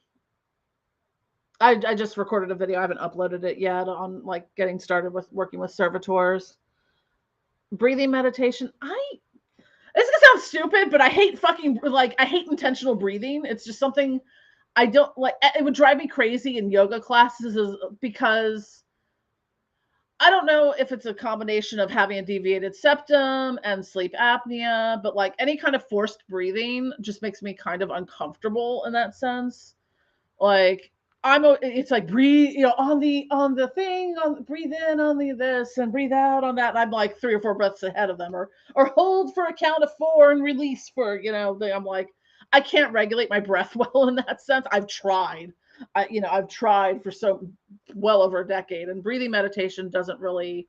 I just recorded a video. I haven't uploaded it yet on like getting started with working with servitors. Breathing meditation. This is gonna sound stupid, but I hate I hate intentional breathing. It's just something I don't like. It would drive me crazy in yoga classes because I don't know if it's a combination of having a deviated septum and sleep apnea, but like any kind of forced breathing just makes me kind of uncomfortable in that sense. Like it's like breathe, on the thing, breathe in on the this and breathe out on that. And I'm like 3 or 4 breaths ahead of them, or hold for a count of 4 and release for, I'm like, I can't regulate my breath well in that sense. I've tried. I've tried for well over a decade, and breathing meditation doesn't really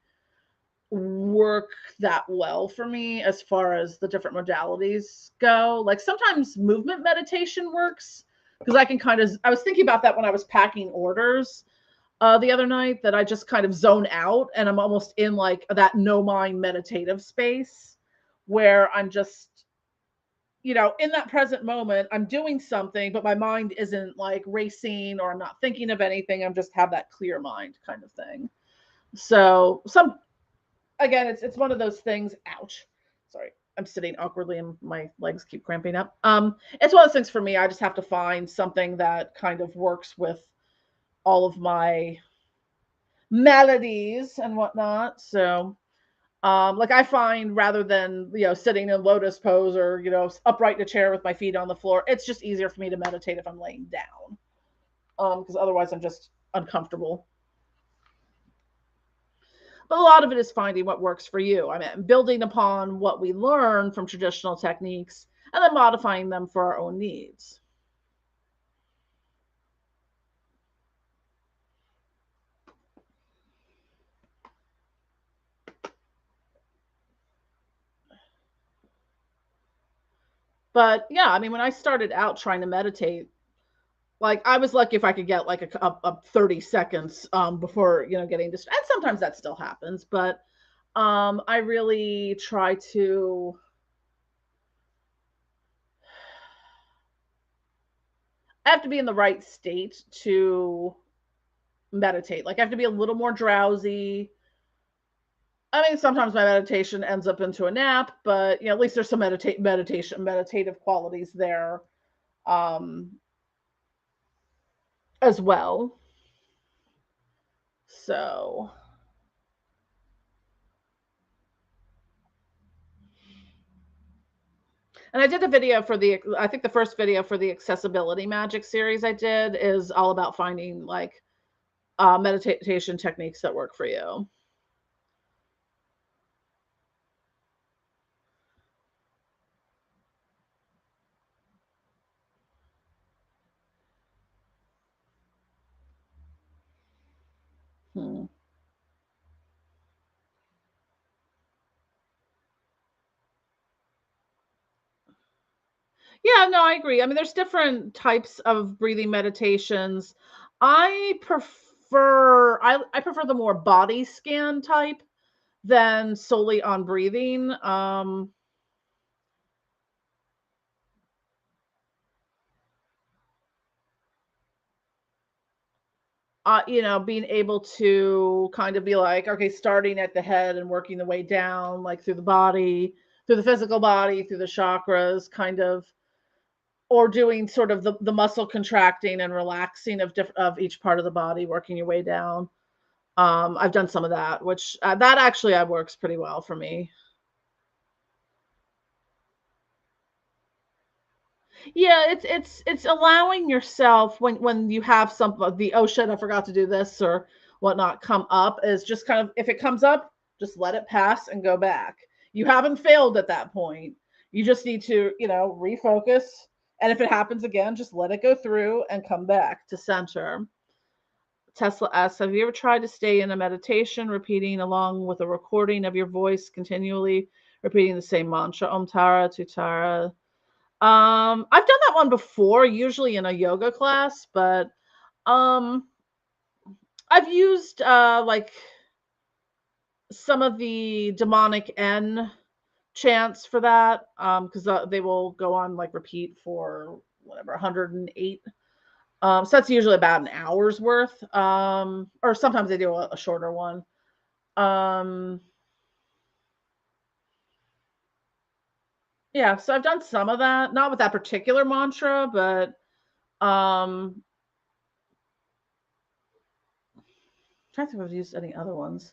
work that well for me as far as the different modalities go. Like sometimes movement meditation works because I was thinking about that when I was packing orders the other night, that I just kind of zone out and I'm almost in like that no mind meditative space where I'm just, in that present moment, I'm doing something, but my mind isn't like racing or I'm not thinking of anything. I'm just have that clear mind kind of thing. So again, it's one of those things. Ouch. Sorry. I'm sitting awkwardly and my legs keep cramping up. It's one of those things for me. I just have to find something that kind of works with all of my maladies and whatnot. So like I find rather than, sitting in lotus pose or, upright in a chair with my feet on the floor, it's just easier for me to meditate if I'm laying down. Because otherwise I'm just uncomfortable. But a lot of it is finding what works for you. I mean, building upon what we learn from traditional techniques and then modifying them for our own needs. But yeah, I mean, when I started out trying to meditate, like I was lucky if I could get like a 30 seconds before, getting distracted. And sometimes that still happens, but I really try to I have to be in the right state to meditate. Like I have to be a little more drowsy. I mean, sometimes my meditation ends up into a nap, but at least there's some meditative qualities there as well. So, and I did a video I think the first video for the accessibility magic series I did is all about finding like meditation techniques that work for you. Hmm. Yeah, no, I agree. I mean, there's different types of breathing meditations. I prefer the more body scan type than solely on breathing. Being able to kind of be like, okay, starting at the head and working the way down, like through the body, through the physical body, through the chakras, kind of, or doing sort of the muscle contracting and relaxing of each part of the body, working your way down. I've done some of that, which that actually works pretty well for me. Yeah, it's allowing yourself when you have some of the oh shit, I forgot to do this or whatnot come up is just kind of if it comes up, just let it pass and go back. You haven't failed at that point. You just need to, refocus. And if it happens again, just let it go through and come back to center. Tesla asks, have you ever tried to stay in a meditation, repeating along with a recording of your voice, continually repeating the same mantra, Om Tara, Tutara? I've done that one before, usually in a yoga class, but um, I've used like some of the demonic N chants for that because they will go on like repeat for whatever 108. So that's usually about an hour's worth. Or sometimes they do a shorter one. Um, yeah, so I've done some of that, not with that particular mantra, but I'm trying to think if I've used any other ones.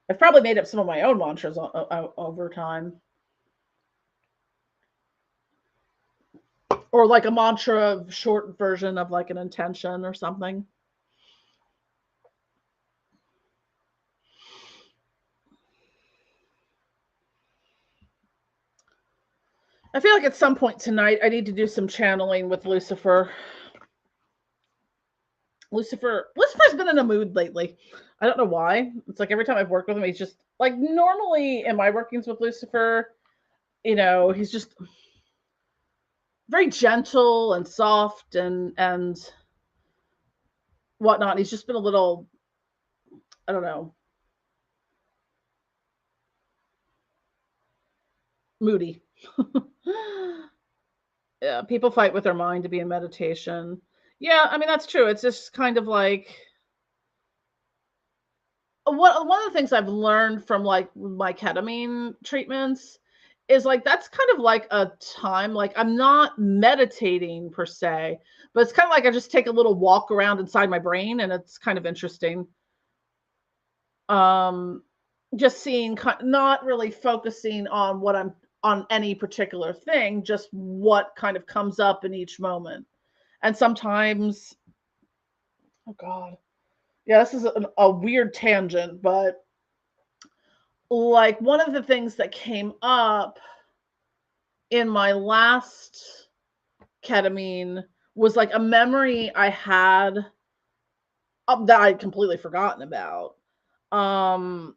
I've probably made up some of my own mantras over time. Or like a mantra short version of like an intention or something. I feel like at some point tonight I need to do some channeling with Lucifer. Lucifer's been in a mood lately. I don't know why. It's like every time I've worked with him, he's just like normally in my workings with Lucifer, he's just very gentle and soft and whatnot. He's just been a little, I don't know, moody. Yeah, people fight with their mind to be in meditation. Yeah, I mean that's true. It's just kind of like one of the things I've learned from like my ketamine treatments is like that's kind of like a time like I'm not meditating per se, but it's kind of like I just take a little walk around inside my brain and it's kind of interesting. Um just seeing not really focusing on what I'm on any particular thing, just what kind of comes up in each moment. And sometimes oh god. Yeah, this is a weird tangent, but like one of the things that came up in my last ketamine was like a memory I had that I'd completely forgotten about. Um,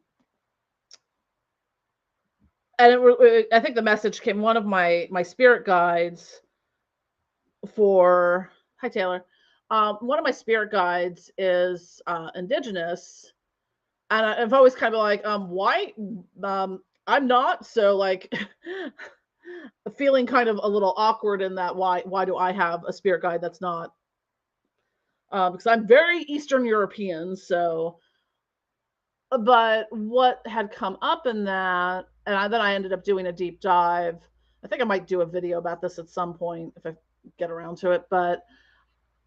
and I think the message came one of my spirit guides for hi Taylor. One of my spirit guides is indigenous, and I've always kind of like why I'm not so like feeling kind of a little awkward in that why do I have a spirit guide that's not because I'm very Eastern European, so but what had come up in that and then I ended up doing a deep dive. I think I might do a video about this at some point if I get around to it, but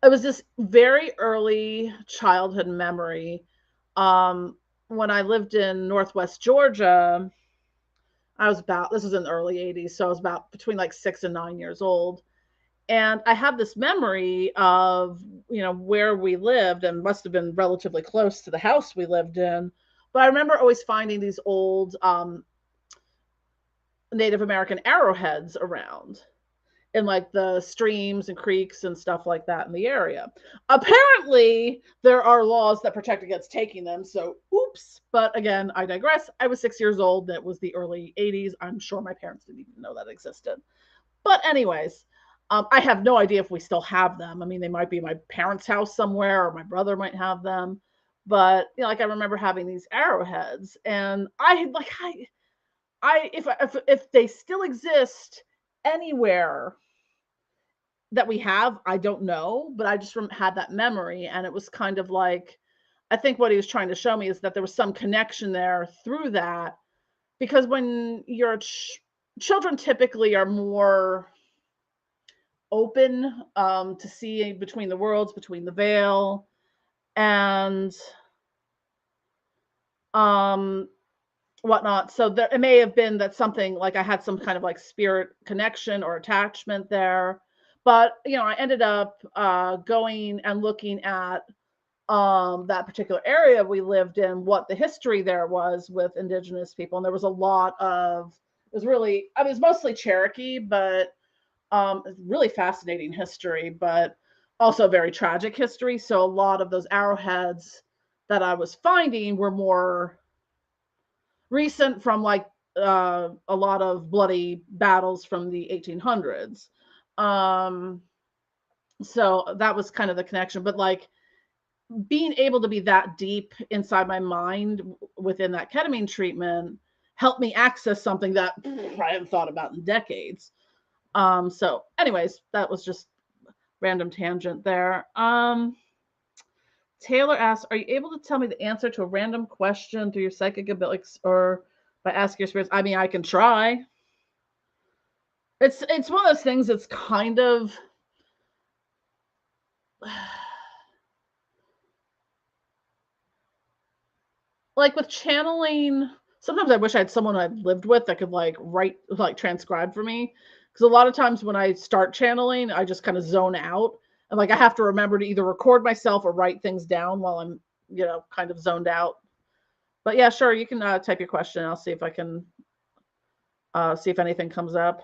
it was this very early childhood memory when I lived in Northwest Georgia. I was about this was in the early 80s, so I was about between like 6 and 9 years old. And I have this memory of, where we lived and must have been relatively close to the house we lived in. But I remember always finding these old Native American arrowheads around in like the streams and creeks and stuff like that in the area. Apparently, there are laws that protect against taking them. So, oops. But again, I digress. I was 6 years old. That was the early 80s. I'm sure my parents didn't even know that existed. But, anyways, I have no idea if we still have them. I mean, they might be my parents' house somewhere, or my brother might have them. But like I remember having these arrowheads, and I had like if they still exist anywhere that we have, I don't know, but I just had that memory, and it was kind of like I think what he was trying to show me is that there was some connection there through that because when you're children typically are more open to see between the worlds, between the veil, and um, whatnot. So there, it may have been that something like I had some kind of like spirit connection or attachment there. But I ended up going and looking at that particular area we lived in, what the history there was with indigenous people. And there was a lot of, it was really, I mean, it was mostly Cherokee, but really fascinating history, but also very tragic history. So a lot of those arrowheads that I was finding were more recent, from like a lot of bloody battles from the 1800s. Um, so that was kind of the connection. But like being able to be that deep inside my mind within that ketamine treatment helped me access something that I hadn't thought about in decades. So anyways, that was just random tangent there. Taylor asks, are you able to tell me the answer to a random question through your psychic abilities or by asking your spirits? I mean, I can try. It's one of those things that's kind of like with channeling. Sometimes I wish I had someone I've lived with that could like write, like transcribe for me. Because a lot of times when I start channeling, I just kind of zone out. And like I have to remember to either record myself or write things down while I'm, kind of zoned out. But yeah, sure, you can type your question. I'll see if I can see if anything comes up.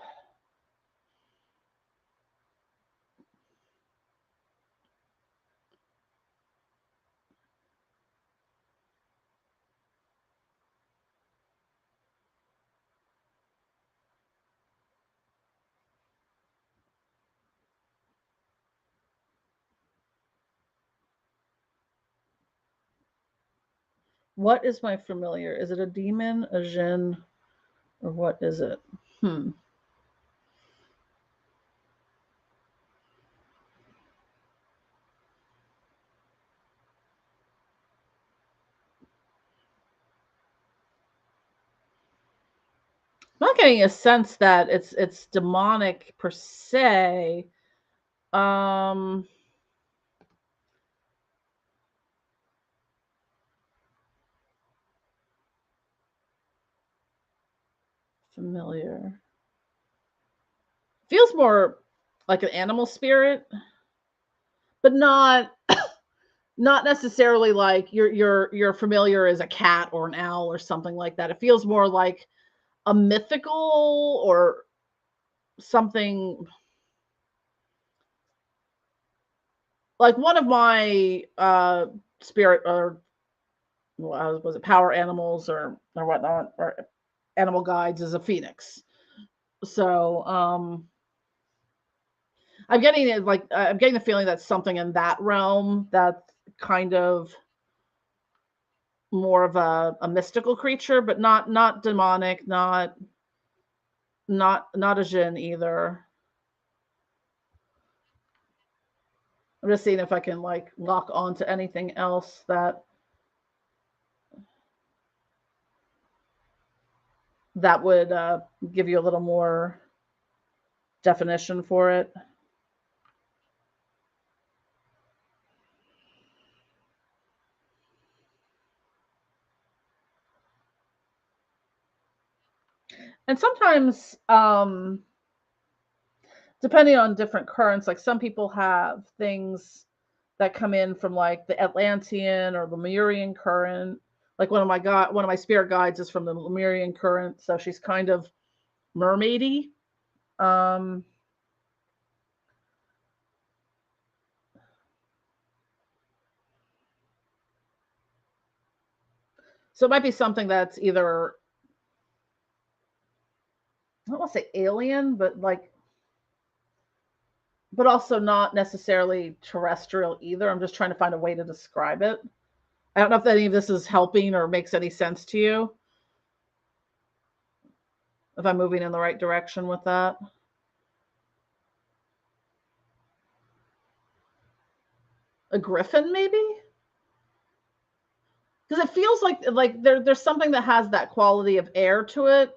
What is my familiar? Is it a demon, a jinn, or what is it? I'm not getting a sense that it's demonic per se. Um Familiar. Feels more like an animal spirit, but not necessarily like your familiar is a cat or an owl or something like that. It feels more like a mythical or something, like one of my spirit or was it power animals or whatnot, or animal guides is a phoenix. So I'm getting it like I'm getting the feeling that something in that realm, that's kind of more of a mystical creature, but not demonic, not a jinn either. I'm just seeing if I can like lock on to anything else that would give you a little more definition for it. And sometimes, depending on different currents, like some people have things that come in from like the Atlantean or Lemurian current. Like one of my spirit guides is from the Lemurian current, so she's kind of mermaidy. Um, so it might be something that's either, I don't want to say alien, but like, but also not necessarily terrestrial either. I'm just trying to find a way to describe it. I don't know if any of this is helping or makes any sense to you. If I'm moving in the right direction with that. A griffin, maybe? Because it feels like there's something that has that quality of air to it,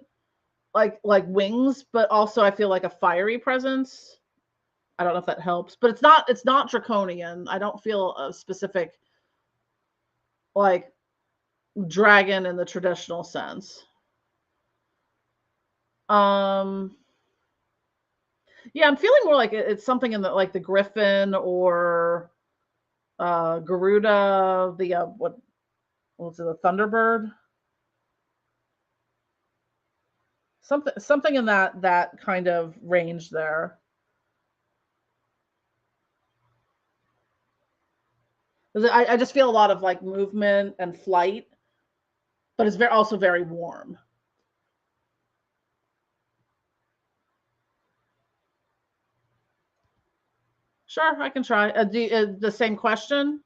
like wings, but also I feel like a fiery presence. I don't know if that helps, but it's not draconian. I don't feel a specific like dragon in the traditional sense. Um, yeah, I'm feeling more like it's something in the like the griffin or Garuda, the what's it, the Thunderbird? Something in that kind of range there. 'Cause I just feel a lot of like movement and flight, but it's very also very warm. Sure, I can try. The same question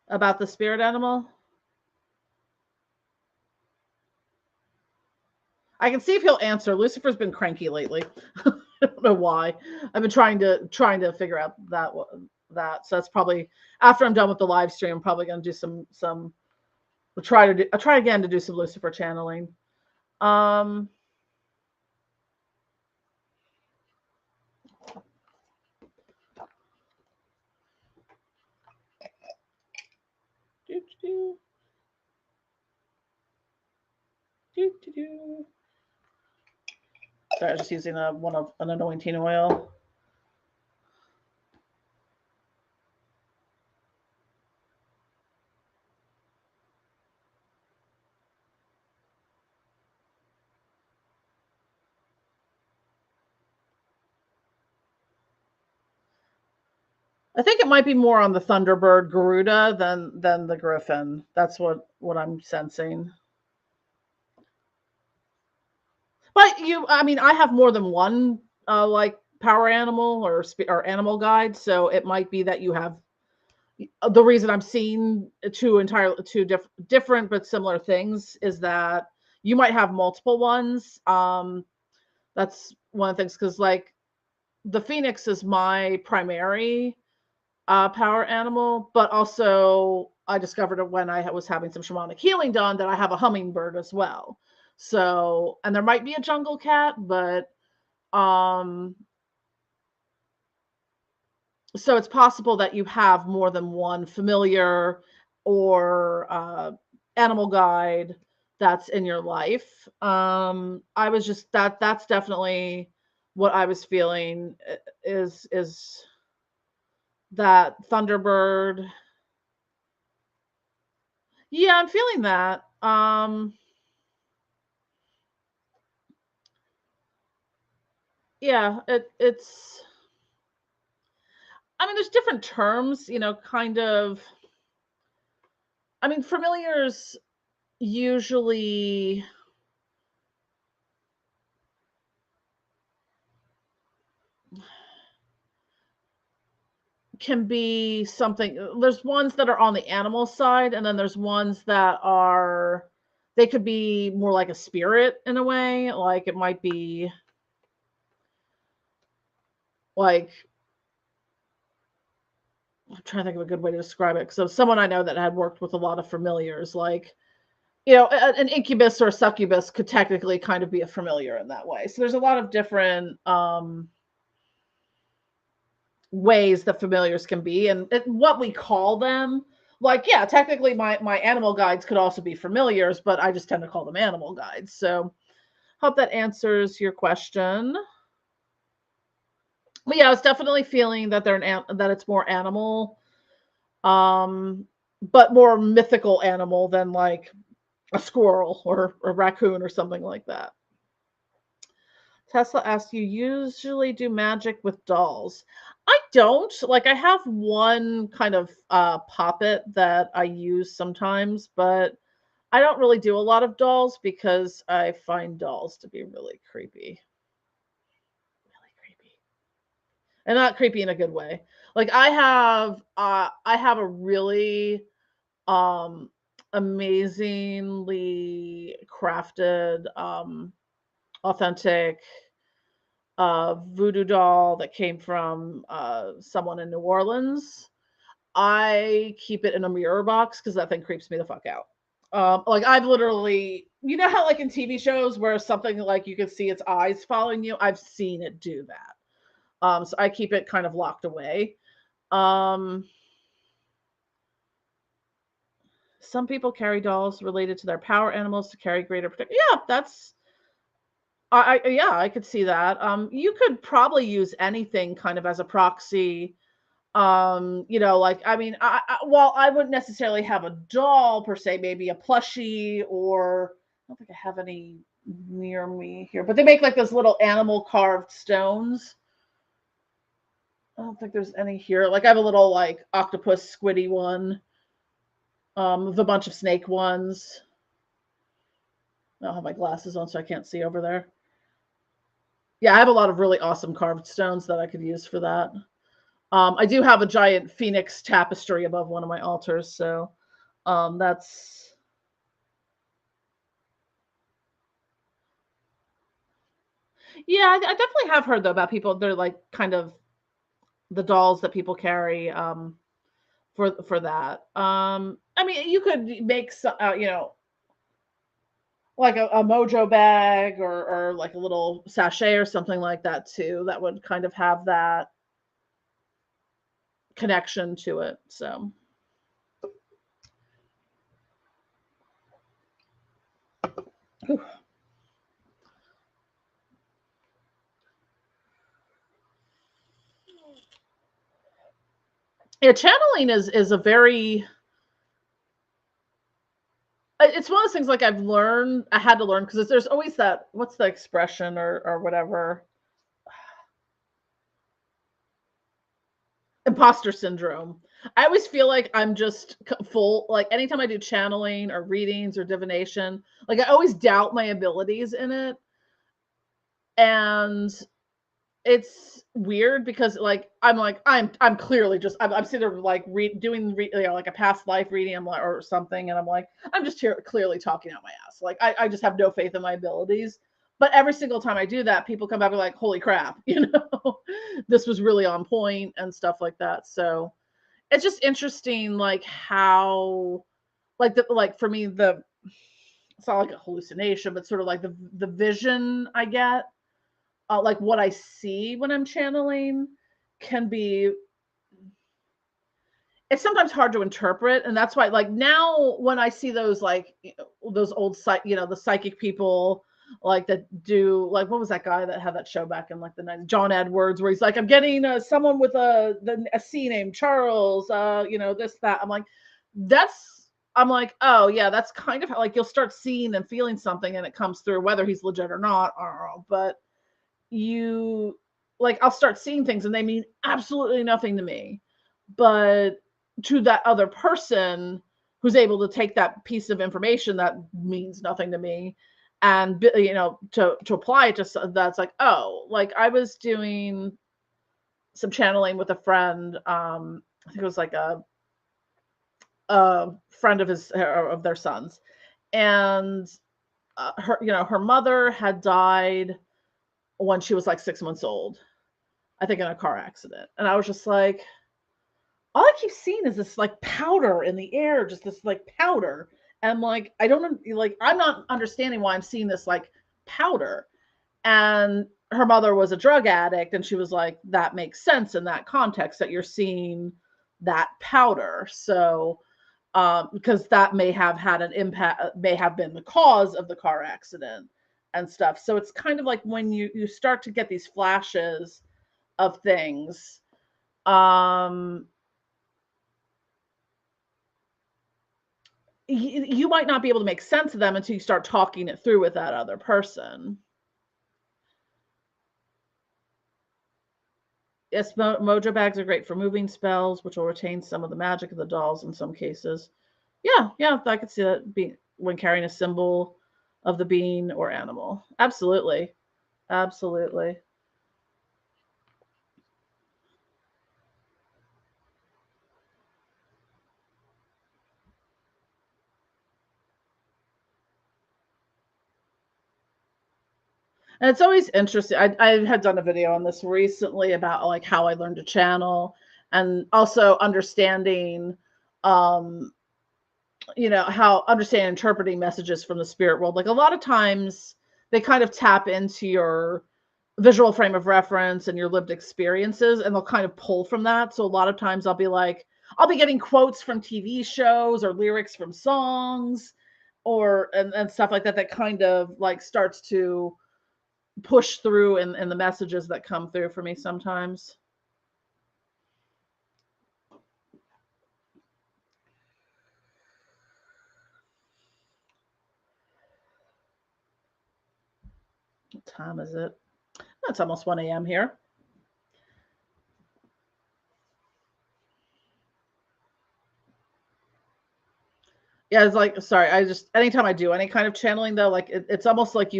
about the spirit animal. I can see if he'll answer. Lucifer's been cranky lately. I don't know why. I've been trying to figure out that. So that's probably after I'm done with the live stream. I'm probably gonna do some. I'll try again to do some Lucifer channeling. Um, do, do, do, do, do. Sorry, I was just using an anointing oil. I think it might be more on the Thunderbird Garuda than the Griffin. That's what I'm sensing. But I mean, I have more than one like power animal or animal guide, so it might be that you have the reason I'm seeing two different but similar things is that you might have multiple ones. That's one of the things because like the phoenix is my primary power animal, but also I discovered it when I was having some shamanic healing done that I have a hummingbird as well. So, and there might be a jungle cat, but um, so it's possible that you have more than one familiar or animal guide that's in your life. I was just that's definitely what I was feeling is that Thunderbird. Yeah, I'm feeling that. Yeah, it's I mean, there's different terms, kind of. I mean, familiars usually can be something. There's ones that are on the animal side, and then there's ones that are they could be more like a spirit in a way. Like it might be like I'm trying to think of a good way to describe it. So someone I know that had worked with a lot of familiars, like an incubus or a succubus could technically kind of be a familiar in that way. So there's a lot of different ways that familiars can be and what we call them. Like, yeah, technically my animal guides could also be familiars, but I just tend to call them animal guides. So hope that answers your question. But yeah, I was definitely feeling that that it's more animal, um, but more mythical animal than like a squirrel or a raccoon or something like that. Tesla asks, you usually do magic with dolls. I don't. Like I have one kind of poppet that I use sometimes, but I don't really do a lot of dolls because I find dolls to be really creepy. Really creepy. And not creepy in a good way. Like I have a really um amazingly crafted authentic voodoo doll that came from someone in New Orleans. I keep it in a mirror box because that thing creeps me the fuck out. Like I've literally, you know how like in TV shows where something like you can see its eyes following you, I've seen it do that. So I keep it kind of locked away. Um, Some people carry dolls related to their power animals to carry greater protection. Yeah, that's yeah, I could see that. You could probably use anything kind of as a proxy. Like I mean, well, I wouldn't necessarily have a doll per se, maybe a plushie, or I don't think I have any near me here, but they make like those little animal carved stones. I don't think there's any here. Like I have a little like octopus squiddy one, with a bunch of snake ones. I don't have my glasses on, so I can't see over there. Yeah, I have a lot of really awesome carved stones that I could use for that. I do have a giant phoenix tapestry above one of my altars, so that's yeah. I definitely have heard though about people. They're like kind of the dolls that people carry for that. I mean, you could make like a mojo bag or like a little sachet or something like that too. That would kind of have that connection to it. So. Whew. Yeah, channeling is a very it's one of those things like I had to learn because there's always that what's the expression or whatever imposter syndrome. I always feel like I'm just full like anytime I do channeling or readings or divination, like I always doubt my abilities in it. And it's weird because like I'm clearly just I'm sitting there like like a past life reading I'm like or something and I'm like I'm just here clearly talking out my ass like I just have no faith in my abilities, but every single time I do that people come back and like holy crap this was really on point and stuff like that. So it's just interesting like how like for me it's not like a hallucination but sort of like the vision I get like what I see when I'm channeling can be it's sometimes hard to interpret and that's why like now when I see those like those old the psychic people like that do like what was that guy that had that show back in like the 90s John Edwards where he's like I'm getting someone with a C name Charles this that I'm like oh yeah that's kind of how like you'll start seeing and feeling something and it comes through whether he's legit or not I don't know but you like I'll start seeing things and they mean absolutely nothing to me. But to that other person who's able to take that piece of information that means nothing to me and to apply it to that's like oh like I was doing some channeling with a friend I think it was like a friend of their sons and her mother had died when she was like 6 months old, I think in a car accident. And I was just like, all I keep seeing is this like powder in the air, just this like powder. And I'm like, I don't like, I'm not understanding why I'm seeing this like powder. And her mother was a drug addict. And she was like, that makes sense in that context that you're seeing that powder. So, because that may have had an impact, may have been the cause of the car accident and stuff. So it's kind of like when you start to get these flashes of things, you might not be able to make sense of them until you start talking it through with that other person. Yes, mojo bags are great for moving spells, which will retain some of the magic of the dolls in some cases. Yeah, I could see that being when carrying a symbol of the being or animal. Absolutely. Absolutely. And it's always interesting. I had done a video on this recently about like how I learned to channel and also understanding um how understanding interpreting messages from the spirit world. Like a lot of times they kind of tap into your visual frame of reference and your lived experiences and they'll kind of pull from that. So a lot of times I'll be like I'll be getting quotes from TV shows or lyrics from songs or and stuff like that that kind of like starts to push through in the messages that come through for me sometimes. What time is it? It's almost 1 a.m. here. Yeah, it's like, sorry, I just, anytime I do any kind of channeling though, like it's almost like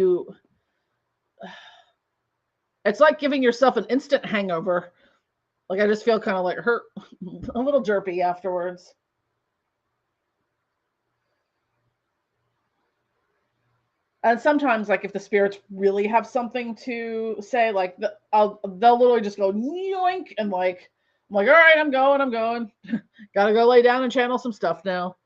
it's like giving yourself an instant hangover. Like I just feel kind of like hurt, a little derpy afterwards. And sometimes, like if the spirits really have something to say, like they'll literally just go yoink, and like I'm like, all right, I'm going, gotta go lay down and channel some stuff now.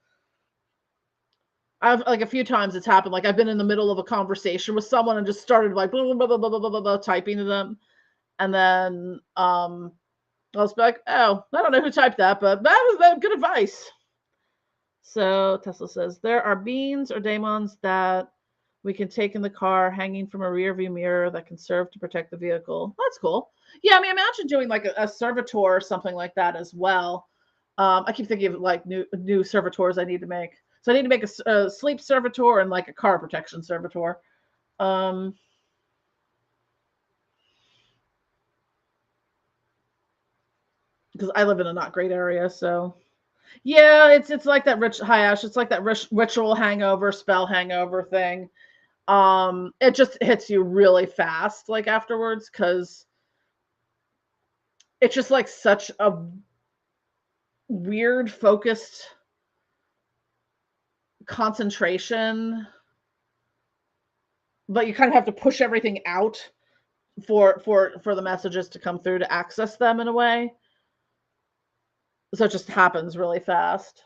I've like a few times it's happened. Like I've been in the middle of a conversation with someone and just started like blah blah blah blah blah blah blah, blah typing to them, and then I was like, oh, I don't know who typed that, but that was good advice. So Tesla says there are beings or daemons that we can take in the car hanging from a rear view mirror that can serve to protect the vehicle. That's cool. Yeah, I mean, imagine doing like a servitor or something like that as well. I keep thinking of like new servitors I need to make. So I need to make a sleep servitor and like a car protection servitor. Because I live in a not great area, so yeah, it's like that rich hi Ash. It's like that ritual hangover, spell hangover thing. It just hits you really fast, like afterwards, because it's just like such a weird focused concentration, but you kind of have to push everything out for the messages to come through to access them in a way. So it just happens really fast.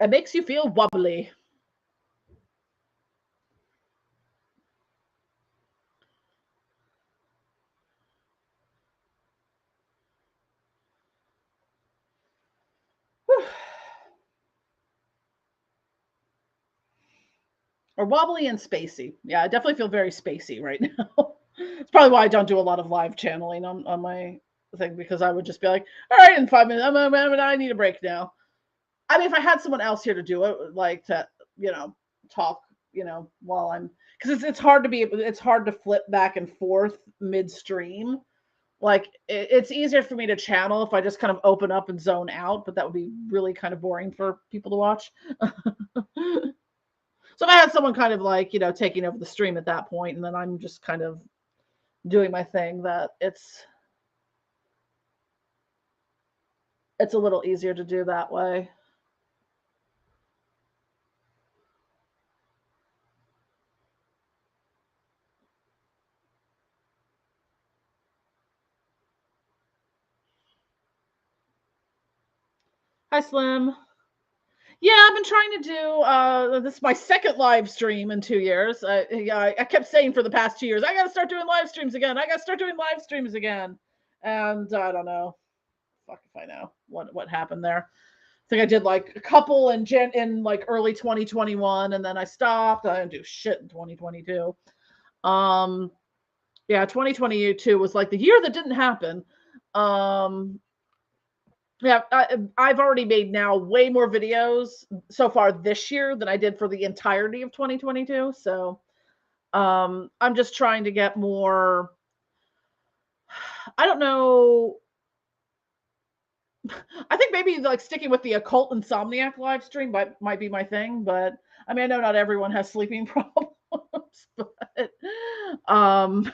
It makes you feel wobbly. Or wobbly and spacey. Yeah, I definitely feel very spacey right now. It's probably why I don't do a lot of live channeling on my thing, because I would just be like, all right, in 5 minutes, I need a break now. I mean, if I had someone else here to do it, like to, talk, while I'm, because it's hard to it's hard to flip back and forth midstream. Like it's easier for me to channel if I just kind of open up and zone out, but that would be really kind of boring for people to watch. So if I had someone kind of like, taking over the stream at that point, and then I'm just kind of doing my thing, that it's a little easier to do that way. Hi, Slim. Yeah, I've been trying to do this is my second live stream in 2 years. Yeah, I kept saying for the past 2 years, I gotta start doing live streams again. I gotta start doing live streams again. And I don't know. Fuck if I know what happened there. I think I did like a couple in like early 2021, and then I stopped. I didn't do shit in 2022. Um yeah, 2022 was like the year that didn't happen. Um yeah, I've already made now way more videos so far this year than I did for the entirety of 2022. So I'm just trying to get more. I don't know. I think maybe like sticking with the occult insomniac live stream might be my thing, but I mean I know not everyone has sleeping problems, but um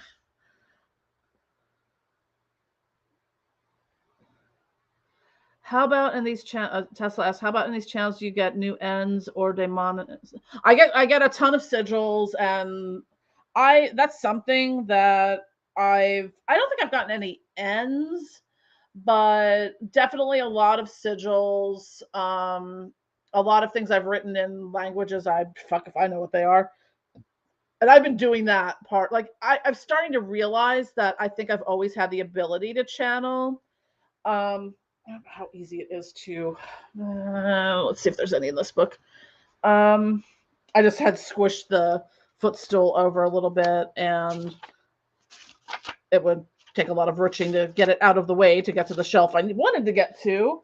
how about in these Tesla asks, how about in these channels you get new ends or demons? I get a ton of sigils, and that's something that I don't think I've gotten any ends, but definitely a lot of sigils. A lot of things I've written in languages I fuck if I know what they are. And I've been doing that part. Like I'm starting to realize that I think I've always had the ability to channel. I don't know how easy it is to. Let's see if there's any in this book. Um, I just had squished the footstool over a little bit, and it would take a lot of reaching to get it out of the way to get to the shelf I wanted to get to.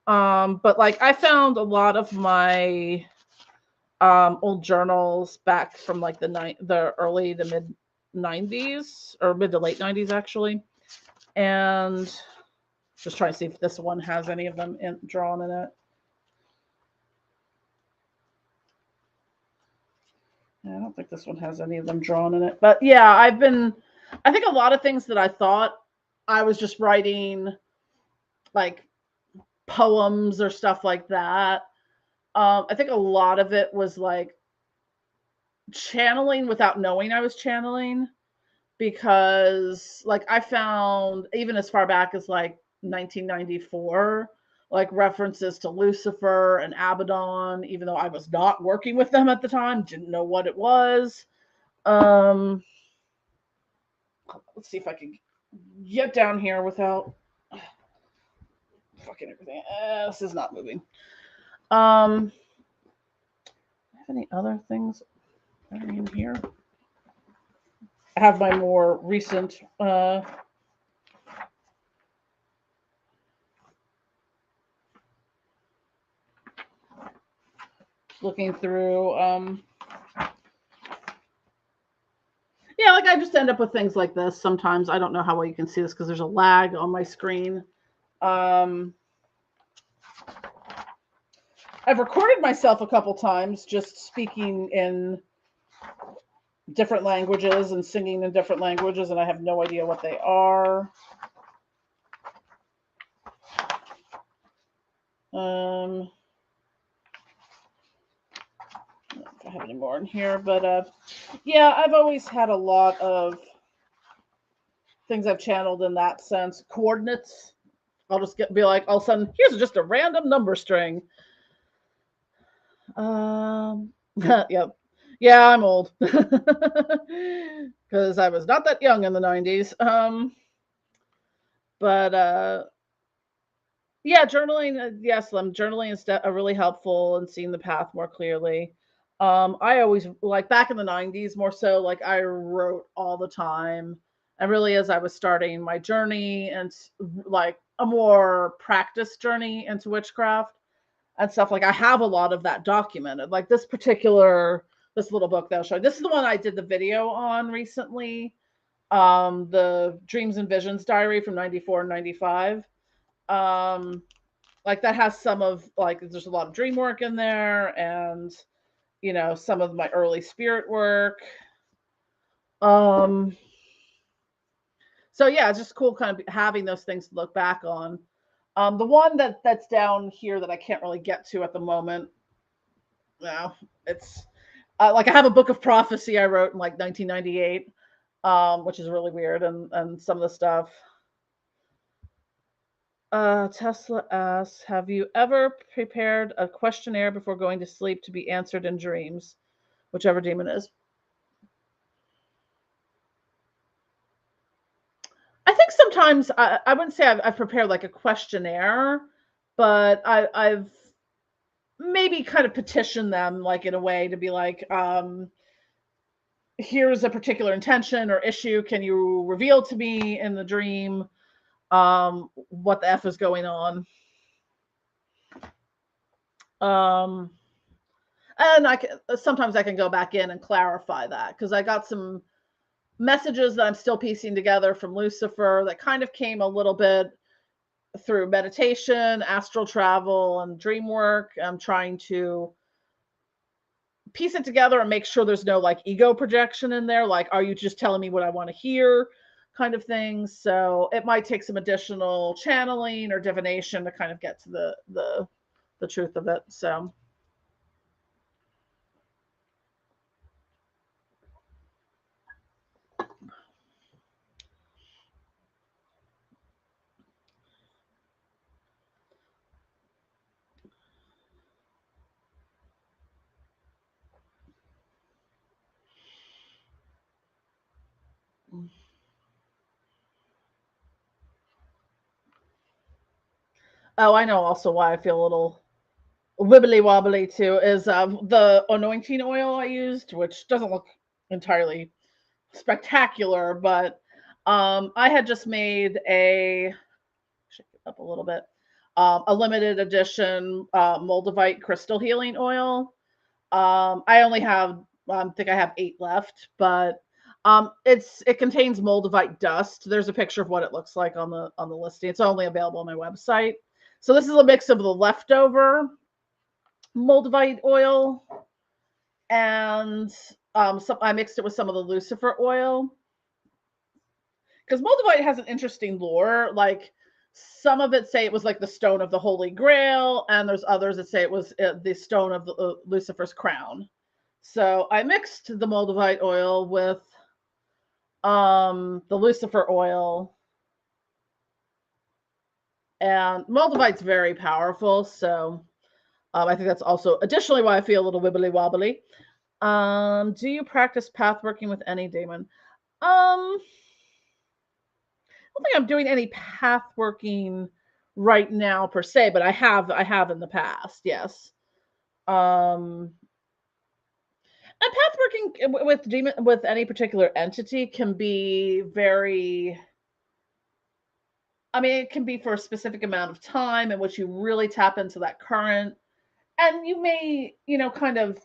But like I found a lot of my old journals back from like the early to mid 90s, or mid to late 90s actually, and just trying to see if this one has any of them drawn in it. I don't think this one has any of them drawn in it. But yeah, I think a lot of things that I thought I was just writing like poems or stuff like that. I think a lot of it was like channeling without knowing I was channeling, because like I found even as far back as like 1994, like references to Lucifer and Abaddon, even though I was not working with them at the time, didn't know what it was. Um, let's see if I can get down here without fucking everything. This is not moving. Have any other things in here? I have my more recent looking through. Yeah, like I just end up with things like this sometimes. I don't know how well you can see this because there's a lag on my screen. I've recorded myself a couple times just speaking in different languages and singing in different languages, and I have no idea what they are. I don't know if I have any more in here, but yeah, I've always had a lot of things I've channeled in that sense. Coordinates. I'll just be like, all of a sudden, here's just a random number string. Yep. Yeah, I'm old because I was not that young in the 90s. But yeah, journaling. Yes, journaling is really helpful in seeing the path more clearly. I always like back in the 90s more so. Like I wrote all the time, and really as I was starting my journey and like a more practiced journey into witchcraft and stuff, like I have a lot of that documented. Like this little book that I'll show you. This is the one I did the video on recently. The Dreams and Visions Diary from 94 and 95. Like that has some of like there's a lot of dream work in there, and some of my early spirit work. So yeah, it's just cool kind of having those things to look back on. The one that's down here that I can't really get to at the moment. No, it's like I have a book of prophecy I wrote in like 1998, which is really weird, and some of the stuff. Tesla asks, have you ever prepared a questionnaire before going to sleep to be answered in dreams, whichever demon is? I think sometimes I wouldn't say I've prepared like a questionnaire, but I've maybe kind of petitioned them like in a way to be like, here's a particular intention or issue. Can you reveal to me in the dream what the F is going on? And sometimes I can go back in and clarify that, because I got some messages that I'm still piecing together from Lucifer that kind of came a little bit through meditation, astral travel, and dream work. I'm trying to piece it together and make sure there's no like ego projection in there. Like, are you just telling me what I want to hear? Kind of thing. So it might take some additional channeling or divination to kind of get to the truth of it. So. Oh, I know also why I feel a little wibbly wobbly too is the anointing oil I used, which doesn't look entirely spectacular, but I had just made shake it up a little bit, a limited edition Moldavite crystal healing oil. I only have, think I have 8 left, but it contains Moldavite dust. There's a picture of what it looks like on the listing. It's only available on my website. So this is a mix of the leftover Moldavite oil and I mixed it with some of the Lucifer oil because Moldavite has an interesting lore. Like some of it say it was like the stone of the Holy Grail, and there's others that say it was the stone of Lucifer's crown. So I mixed the Moldavite oil with the Lucifer oil, and Moldavite's very powerful. So I think that's also additionally why I feel a little wibbly wobbly. Do you practice path working with any demon? I don't think I'm doing any path working right now per se, but I have in the past, yes. And path working with demon with any particular entity can be very, I mean, it can be for a specific amount of time in which you really tap into that current. And you may, kind of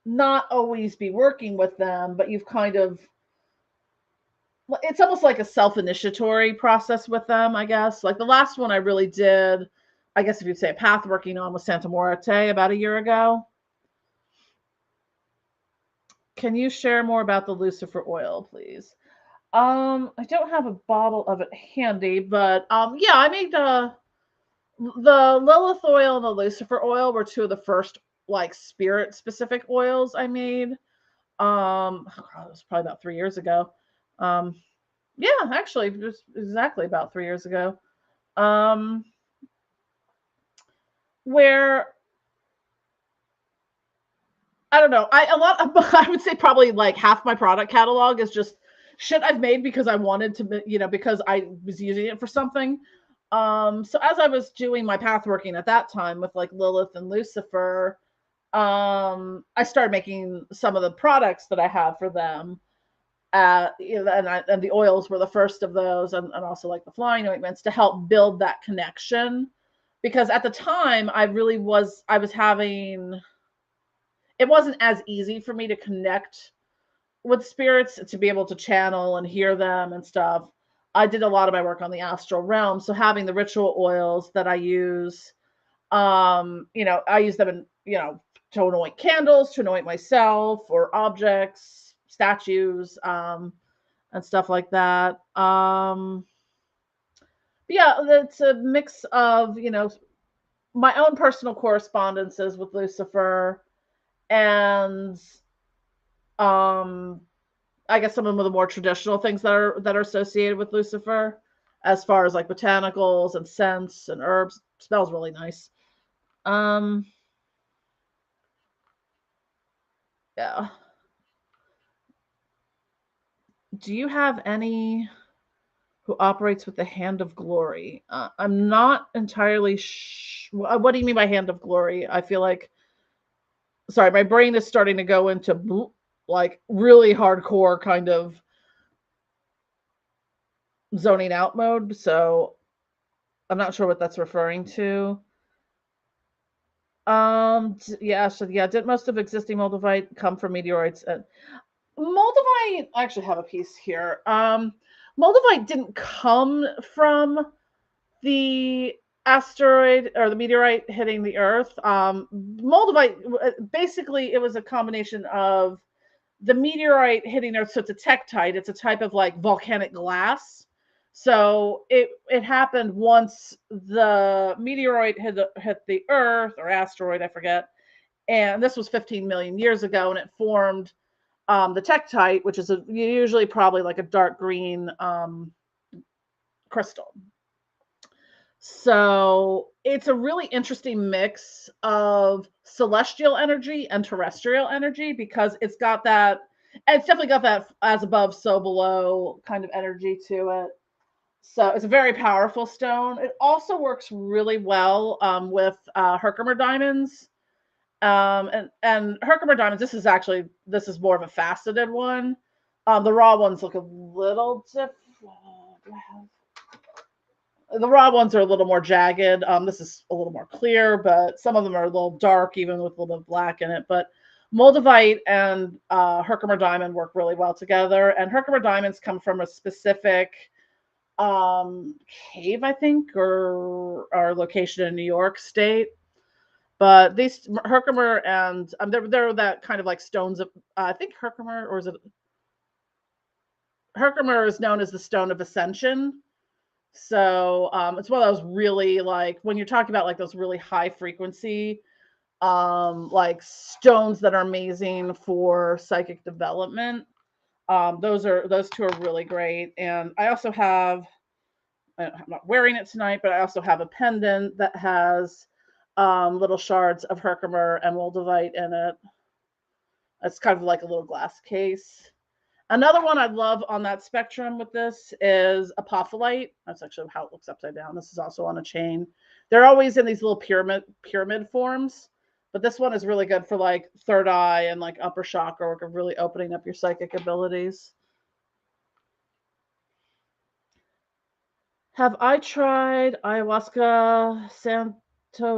not always be working with them, but you've kind of, it's almost like a self-initiatory process with them, I guess. Like the last one I really did, I guess if you'd say a path working on was Santa Morte about a year ago. Can you share more about the Lucifer oil, please? I don't have a bottle of it handy, but yeah, I made the Lilith oil and the Lucifer oil were two of the first like spirit specific oils I made. Oh God, it was probably about 3 years ago. Um, yeah, actually, just exactly about 3 years ago. Um, where I don't know, I a lot of, I would say probably like half my product catalog is just shit I've made because I wanted to, because I was using it for something. So as I was doing my path working at that time with like Lilith and Lucifer, I started making some of the products that I have for them. And the oils were the first of those, and also like the flying ointments to help build that connection. Because at the time, I was having, it wasn't as easy for me to connect with spirits to be able to channel and hear them and stuff. I did a lot of my work on the astral realm, so having the ritual oils that I use, I use them in, to anoint candles, to anoint myself or objects, statues, and stuff like that. Yeah, it's a mix of, my own personal correspondences with Lucifer and um I guess some of the more traditional things that are associated with Lucifer, as far as like botanicals and scents and herbs. Smells really nice. Um, yeah. Do you have any who operates with the hand of glory? I'm not entirely what do you mean by hand of glory? I feel like, sorry, my brain is starting to go into like really hardcore kind of zoning out mode. So I'm not sure what that's referring to. Yeah, so yeah, did most of existing Moldavite come from meteoroids? Moldavite, I actually have a piece here. Moldavite didn't come from the asteroid or the meteorite hitting the Earth. Moldavite, basically, it was a combination of the meteorite hitting Earth. So it's a tektite. It's a type of like volcanic glass. So it happened once the meteorite hit the Earth or asteroid, I forget. And this was 15 million years ago, and it formed the tektite, which is usually probably like a dark green crystal. So it's a really interesting mix of celestial energy and terrestrial energy because it's got that. And it's definitely got that as above, so below kind of energy to it. So it's a very powerful stone. It also works really well with Herkimer diamonds. And Herkimer diamonds, this is more of a faceted one. The raw ones look a little different. The raw ones are a little more jagged. This is a little more clear, but some of them are a little dark, even with a little bit of black in it. But Moldavite and Herkimer diamond work really well together. And Herkimer diamonds come from a specific cave, I think, or location in New York State. But these Herkimer and they're that kind of like stones of I think Herkimer, or is it Herkimer is known as the stone of ascension. So it's one of those really, like, when you're talking about like those really high frequency like stones that are amazing for psychic development. Those two are really great. And I also have, I'm not wearing it tonight, but I also have a pendant that has little shards of Herkimer and Moldavite in it. It's kind of like a little glass case. Another one I love on that spectrum with this is apophyllite. That's actually how it looks upside down. This is also on a chain. They're always in these little pyramid forms, but this one is really good for like third eye and like upper chakra work, of really opening up your psychic abilities. Have I tried ayahuasca, santo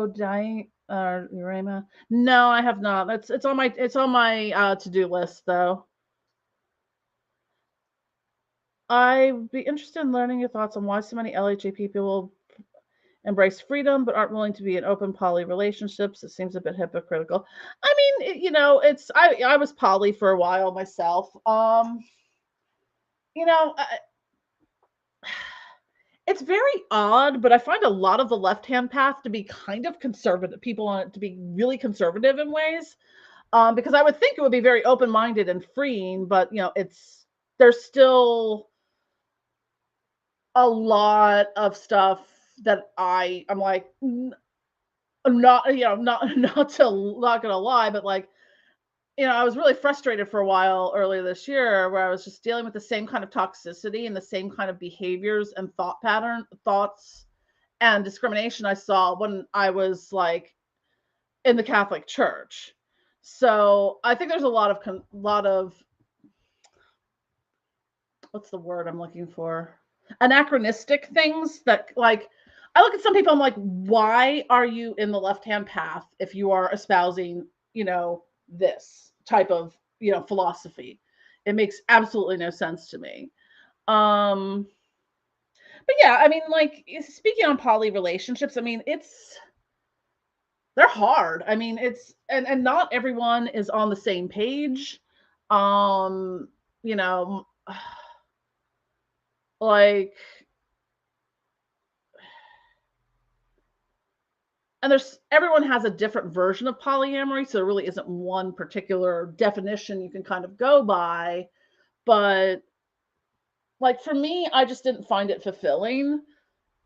daime, or urema? No, I have not. It's on my to-do list though. I'd be interested in learning your thoughts on why so many LHA people embrace freedom but aren't willing to be in open poly relationships. It seems a bit hypocritical. I mean, it's I was poly for a while myself. You know, it's very odd, but I find a lot of the left-hand path to be kind of conservative. People on it to be really conservative in ways. Because I would think it would be very open-minded and freeing, but there's still a lot of stuff that I'm like, I'm not, not gonna lie, but like, I was really frustrated for a while earlier this year where I was just dealing with the same kind of toxicity and the same kind of behaviors and thoughts and discrimination I saw when I was like in the Catholic Church. So I think there's a lot of what's the word I'm looking for? Anachronistic things that, like, I look at some people, I'm like, why are you in the left-hand path if you are espousing, this type of, philosophy? It makes absolutely no sense to me. Um, but yeah, I mean, like, speaking on poly relationships, I mean, they're hard. I mean, and not everyone is on the same page. Um, you know, like, and everyone has a different version of polyamory, so there really isn't one particular definition you can kind of go by. But like for me, I just didn't find it fulfilling.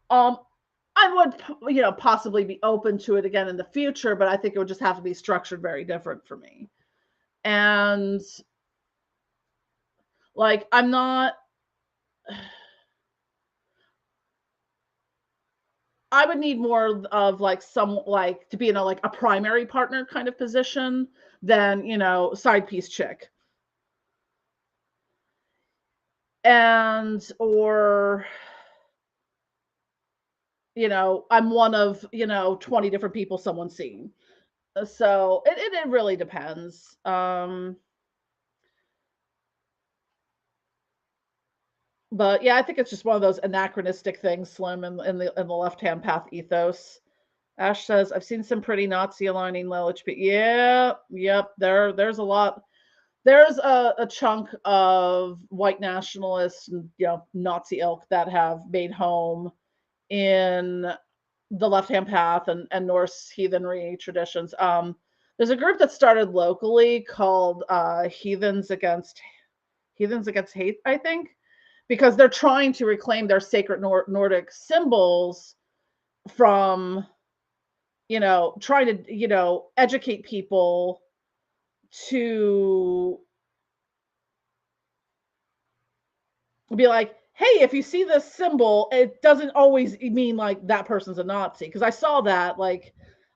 Um, I would, possibly be open to it again in the future, but I think it would just have to be structured very different for me. And like, I'm not. I would need more of like to be in a primary partner kind of position than, side piece chick. And or I'm one of 20 different people someone's seen. So it really depends. But yeah, I think it's just one of those anachronistic things, Slim, in the left-hand path ethos. Ash says, I've seen some pretty Nazi aligning LHP. Yeah, yep. There's a lot. There's a chunk of white nationalists and Nazi ilk that have made home in the left-hand path and Norse heathenry traditions. There's a group that started locally called Heathens Against Hate, I think, because they're trying to reclaim their sacred Nordic symbols from, trying to, educate people to be like, hey, if you see this symbol, it doesn't always mean like that person's a Nazi. Because I saw that, like,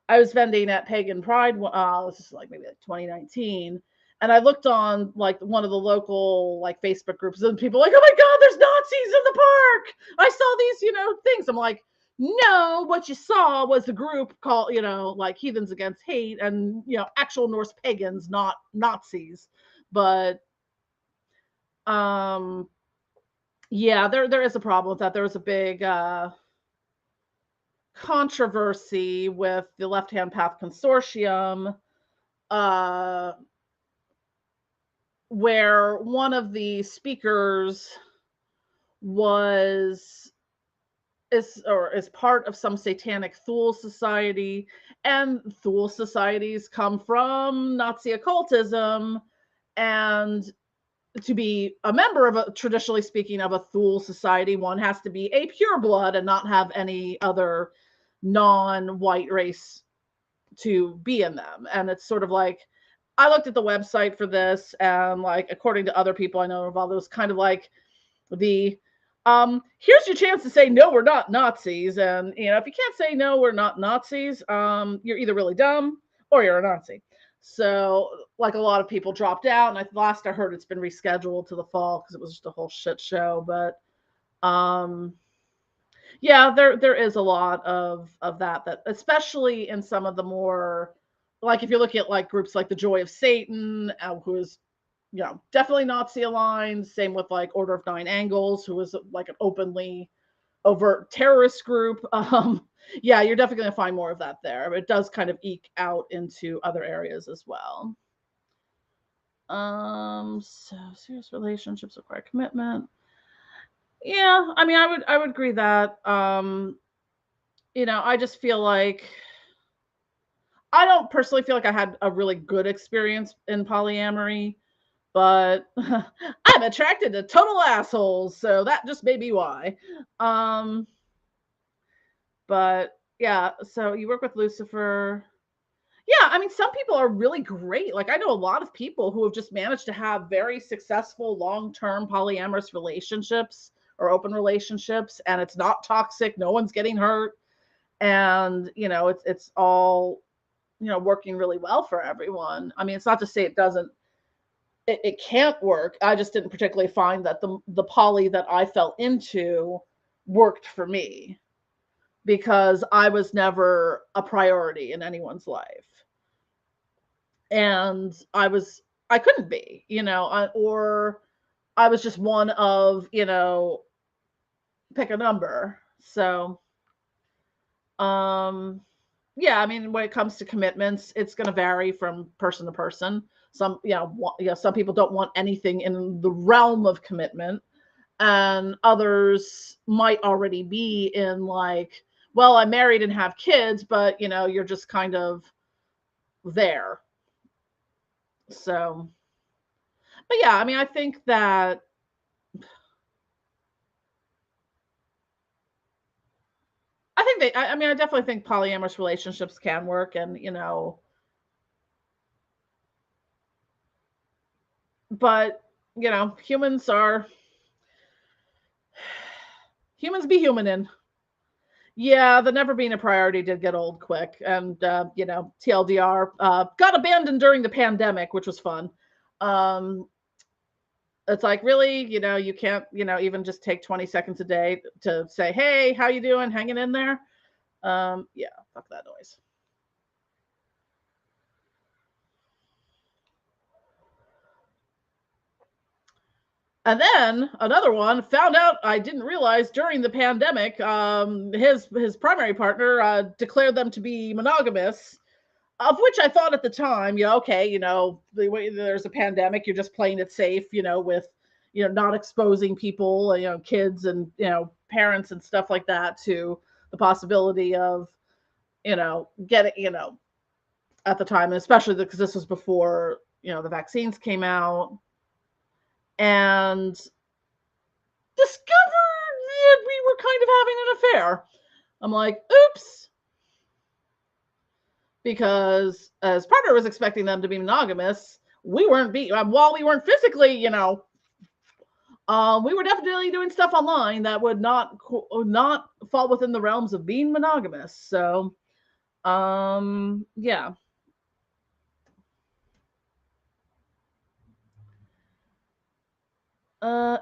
I was vending at Pagan Pride. This is like maybe like 2019, and I looked on like one of the local like Facebook groups, and people were like, oh my God, there's Nazis in the park. I saw these, things. I'm like, no, what you saw was the group called, like Heathens Against Hate, and actual Norse pagans, not Nazis. But yeah, there is a problem with that. There was a big controversy with the Left Hand Path Consortium, uh, where one of the speakers is part of some satanic Thule society, and Thule societies come from Nazi occultism, and to be a member of traditionally speaking, of a Thule society, one has to be a pureblood and not have any other non-white race to be in them. And it's sort of like, I looked at the website for this, and like, according to other people I know involved, it was kind of like the here's your chance to say no, we're not Nazis. And if you can't say no, we're not Nazis, you're either really dumb or you're a Nazi. So like, a lot of people dropped out, and last I heard, it's been rescheduled to the fall because it was just a whole shit show. But yeah, there is a lot of that, especially in some of the more, like, if you're looking at like groups like the Joy of Satan, who is definitely Nazi aligned. Same with like Order of Nine Angles, who is like an openly overt terrorist group. Yeah, you're definitely going to find more of that there. But it does kind of eke out into other areas as well. So serious relationships require commitment. Yeah, I mean, I would agree that. I just feel like, I don't personally feel like I had a really good experience in polyamory, but I'm attracted to total assholes, so that just may be why. But yeah, so you work with Lucifer. Yeah, I mean, some people are really great. Like, I know a lot of people who have just managed to have very successful long-term polyamorous relationships or open relationships, and it's not toxic, no one's getting hurt, and it's all working really well for everyone. I mean, it's not to say it can't work. I just didn't particularly find that the poly that I fell into worked for me, because I was never a priority in anyone's life. And I couldn't be, or I was just one of, pick a number. So, yeah, I mean, when it comes to commitments, it's going to vary from person to person. Some, some people don't want anything in the realm of commitment, and others might already be in like, well, I'm married and have kids, but you're just kind of there. So, but yeah, I mean, I think that, I mean, I definitely think polyamorous relationships can work, and but humans be human in. Yeah, the never being a priority did get old quick, and TLDR, got abandoned during the pandemic, which was fun. It's like, really, you can't, even just take 20 seconds a day to say, hey, how you doing? Hanging in there? Yeah, fuck that noise. And then another one found out, I didn't realize during the pandemic, his primary partner declared them to be monogamous, of which I thought at the time, okay, the way there's a pandemic, you're just playing it safe, with, not exposing people, kids and, parents and stuff like that to the possibility of, getting, at the time, and especially because this was before, the vaccines came out, and discovered that we were kind of having an affair. I'm like, oops. Because as partner was expecting them to be monogamous, we weren't while we weren't physically, We were definitely doing stuff online that would not fall within the realms of being monogamous. So, yeah.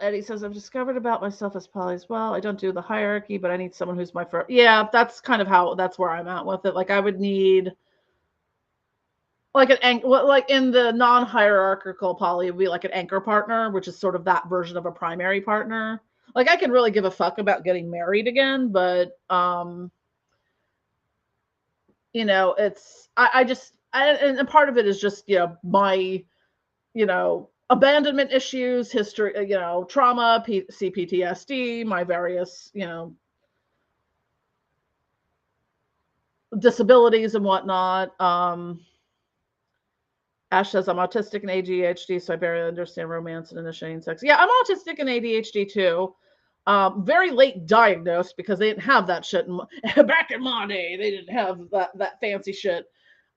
Eddie says, I've discovered about myself as poly as well. I don't do the hierarchy, but I need someone who's my first. Yeah, that's kind of that's where I'm at with it. Like, I would need like like in the non-hierarchical poly, it would be like an anchor partner, which is sort of that version of a primary partner. Like, I can really give a fuck about getting married again, but it's I just and part of it is just my abandonment issues, history, trauma, CPTSD, my various disabilities and whatnot. Ash says, I'm autistic and ADHD, so I barely understand romance and initiating sex. Yeah, I'm autistic and ADHD too. Very late diagnosed because they didn't have that shit. Back in my day, they didn't have that fancy shit.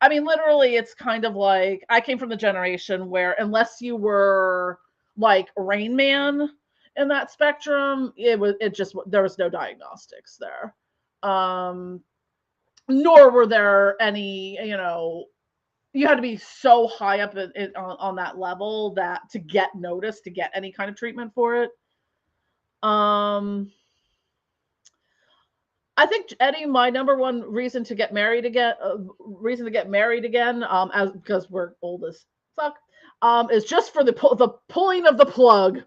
I mean, literally, it's kind of like I came from the generation where unless you were like Rain Man in that spectrum, there was no diagnostics there. Nor were there any, you had to be so high up on that level that to get noticed, to get any kind of treatment for it. I think, Eddie, my number one reason to get married again, as because we're old as fuck, is just for the pulling of the plug.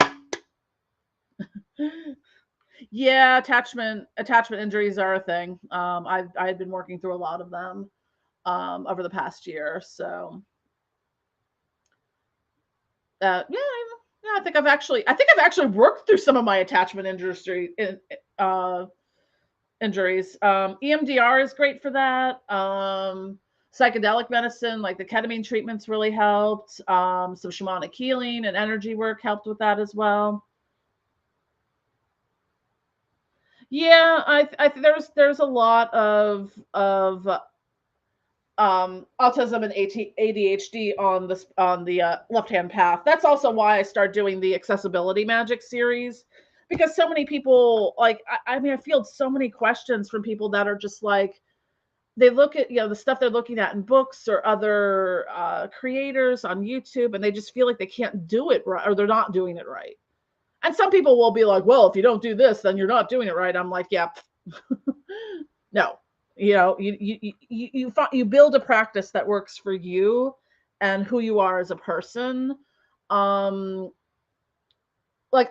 Yeah, attachment injuries are a thing. I've been working through a lot of them over the past year, so yeah, I think I've actually worked through some of my attachment injuries. EMDR is great for that. Psychedelic medicine, like the ketamine treatments, really helped. Some shamanic healing and energy work helped with that as well. Yeah, there's a lot of autism and ADHD on the left hand path. That's also why I started doing the accessibility magic series, because so many people like I mean I field so many questions from people that are just like they look at the stuff they're looking at in books or other creators on YouTube, and they just feel like they can't do it right or they're not doing it right. And some people will be like, well, if you don't do this, then you're not doing it right. I'm like, yeah, no. You build a practice that works for you and who you are as a person. Like,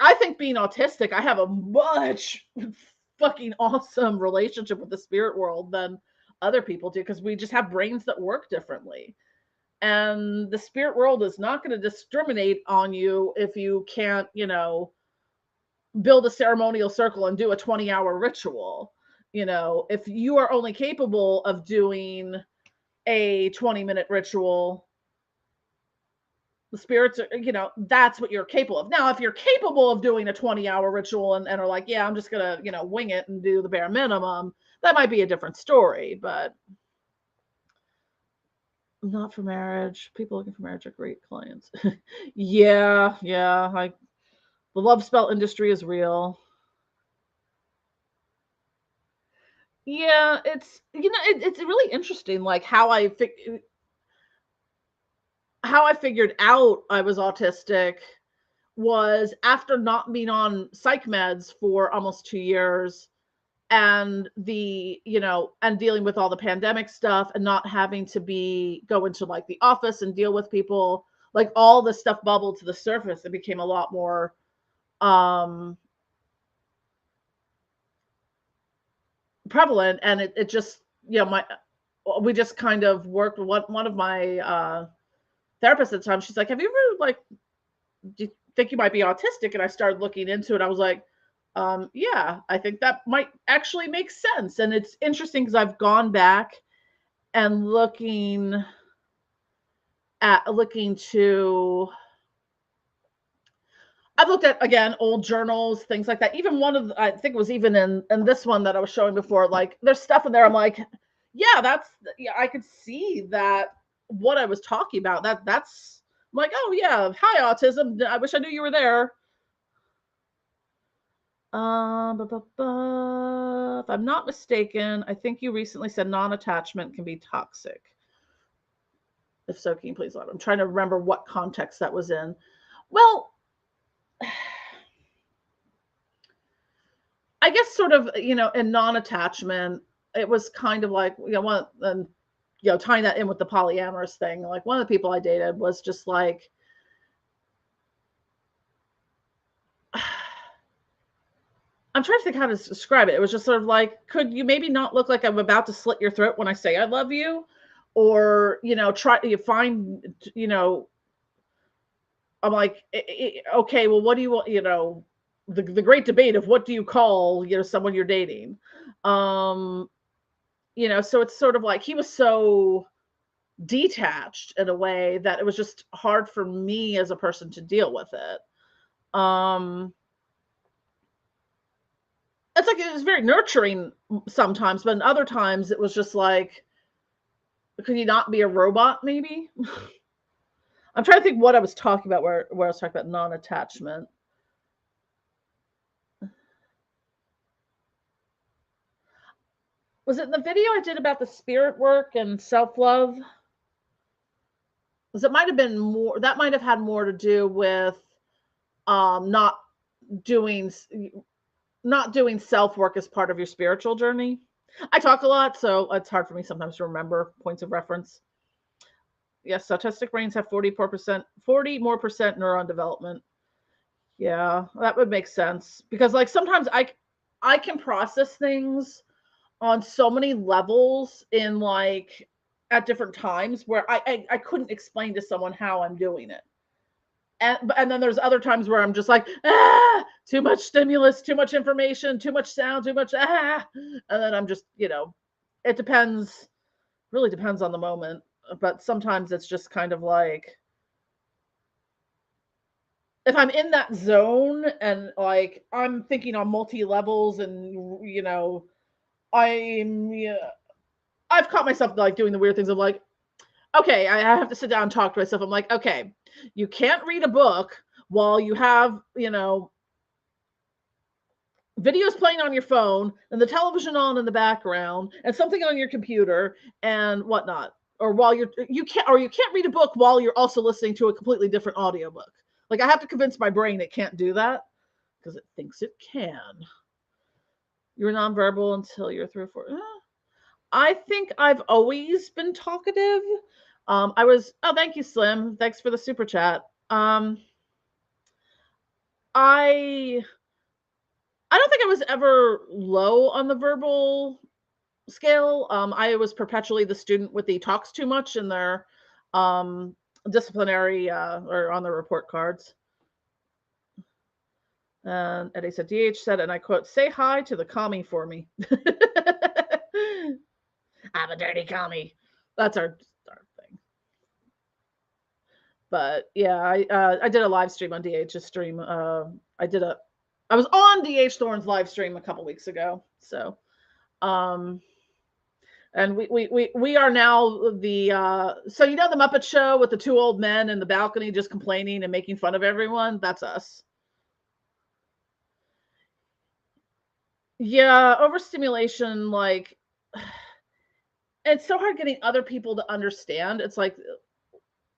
I think being autistic, I have a much fucking awesome relationship with the spirit world than other people do, because we just have brains that work differently. And the spirit world is not going to discriminate on you if you can't, build a ceremonial circle and do a 20-hour ritual. If you are only capable of doing a 20-minute ritual, the spirits are, that's what you're capable of. Now, if you're capable of doing a 20-hour ritual and are like, yeah, I'm just going to, wing it and do the bare minimum, that might be a different story, but not for marriage. People looking for marriage are great clients. Yeah. Like, the love spell industry is real. Yeah, it's really interesting, like how I figured out I was autistic was after not being on psych meds for almost 2 years, and and dealing with all the pandemic stuff and not having to go into like the office and deal with people, like all this stuff bubbled to the surface. It became a lot more prevalent, and it just we just kind of worked. One of my therapists at the time, she's like, have you ever like, do you think you might be autistic? And I started looking into it. I was like, yeah, I think that might actually make sense. And it's interesting because I've gone back and looking to I've looked at, again, old journals, things like that. Even I think it was even in this one that I was showing before, like there's stuff in there. I'm like, yeah, I could see that what I was talking about. I'm like, oh yeah, hi autism. I wish I knew you were there. If I'm not mistaken, I think you recently said non-attachment can be toxic. If so, can you please let? I'm trying to remember what context that was in. Well, I guess sort of, in non-attachment, it was kind of like, tying that in with the polyamorous thing. Like one of the people I dated was just like, I'm trying to think how to describe it. It was just sort of like, could you maybe not look like I'm about to slit your throat when I say I love you? Or, try to find, I'm like, okay, well, what do you want, the great debate of what do you call, someone you're dating? So it's sort of like he was so detached in a way that it was just hard for me as a person to deal with it. It's like it was very nurturing sometimes, but in other times it was just like, could you not be a robot maybe? I'm trying to think what I was talking about where I was talking about non-attachment. Was it in the video I did about the spirit work and self-love? Because it might have been more, that might have had more to do with not doing self-work as part of your spiritual journey. I talk a lot, so it's hard for me sometimes to remember points of reference. Yes, autistic brains have 40 more percent neuron development. Yeah, that would make sense because like sometimes I can process things on so many levels in like at different times where I couldn't explain to someone how I'm doing it. And then there's other times where I'm just like, too much stimulus, too much information, too much sound, too much, and then I'm just, it depends, really depends on the moment. But sometimes it's just kind of like, if I'm in that zone and like I'm thinking on multi levels and, I've caught myself like doing the weird things of like, okay, I have to sit down and talk to myself. I'm like, okay, you can't read a book while you have, videos playing on your phone and the television on in the background and something on your computer and whatnot. Or while you can't read a book while you're also listening to a completely different audiobook. Like I have to convince my brain it can't do that because it thinks it can. You're nonverbal until you're 3 or 4. I think I've always been talkative. Thank you, Slim. Thanks for the super chat. I don't think I was ever low on the verbal scale. I was perpetually the student with the talks too much in their disciplinary or on the report cards. And Eddie said, DH said, and I quote, say hi to the commie for me. I'm a dirty commie. That's our thing. But yeah, I did a live stream on DH's stream. I was on DH Thorne's live stream a couple weeks ago. So, and we are now the so the Muppet Show with the two old men in the balcony just complaining and making fun of everyone. That's us. Yeah, overstimulation, like it's so hard getting other people to understand. It's like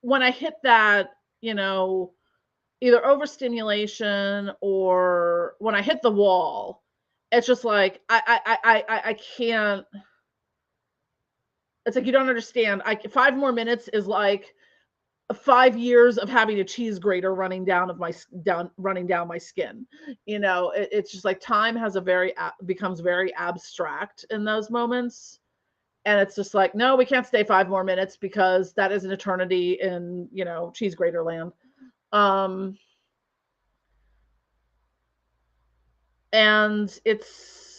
when I hit that, either overstimulation or when I hit the wall, it's just like I can't. It's like you don't understand. 5 more minutes is like 5 years of having a cheese grater running down my skin. It's just like time becomes very abstract in those moments. And it's just like, no, we can't stay 5 more minutes because that is an eternity in, cheese grater land. And it's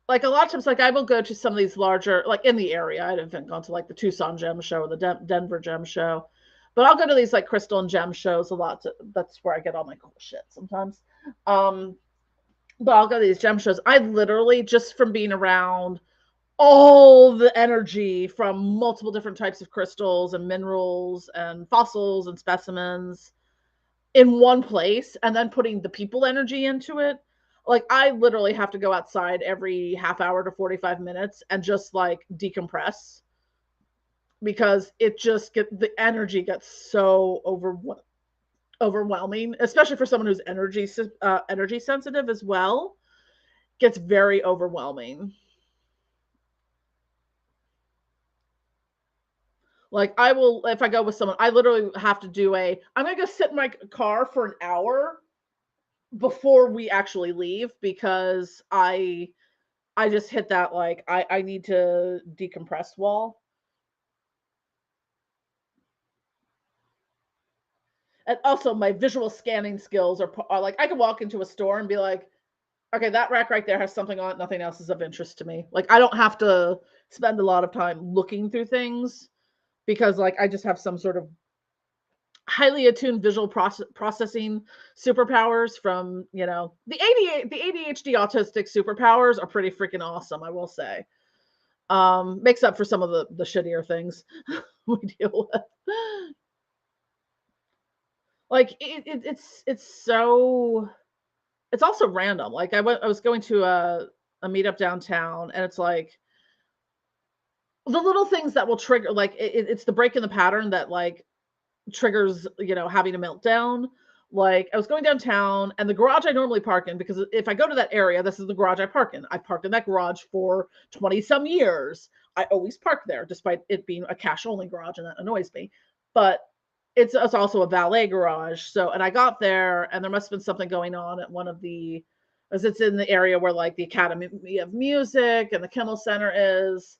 like a lot of times, like I will go to some of these larger, like in the area. I haven't gone to like the Tucson Gem Show or the Denver Gem Show, but I'll go to these like crystal and gem shows a lot. That's where I get all my cool shit sometimes. But I'll go to these gem shows. I literally, just from being around all the energy from multiple different types of crystals and minerals and fossils and specimens, in one place and then putting the people energy into it. Like I literally have to go outside every half hour to 45 minutes and just like decompress because it just the energy gets so overwhelming, especially for someone who's energy sensitive as well. Gets very overwhelming. Like I will, if I go with someone, I literally have to do I'm gonna go sit in my car for an hour before we actually leave because I just hit that like I need to decompress wall. And also my visual scanning skills are like I can walk into a store and be like, okay, that rack right there has something on it, nothing else is of interest to me. Like I don't have to spend a lot of time looking through things because like I just have some sort of highly attuned visual processing superpowers from, the ADHD autistic superpowers are pretty freaking awesome, I will say. Makes up for some of the shittier things we deal with. Like it's also random. Like I was going to a meetup downtown and it's like the little things that will trigger like it's the break in the pattern that like triggers, having a meltdown. Like I was going downtown and the garage I normally park in, because if I go to that area, this is the garage I park in. I parked in that garage for 20 some years. I always park there despite it being a cash only garage, and that annoys me. But it's also a valet garage. So, and I got there and there must have been something going on at one of as it's in the area where like the Academy of Music and the Kimmel Center is.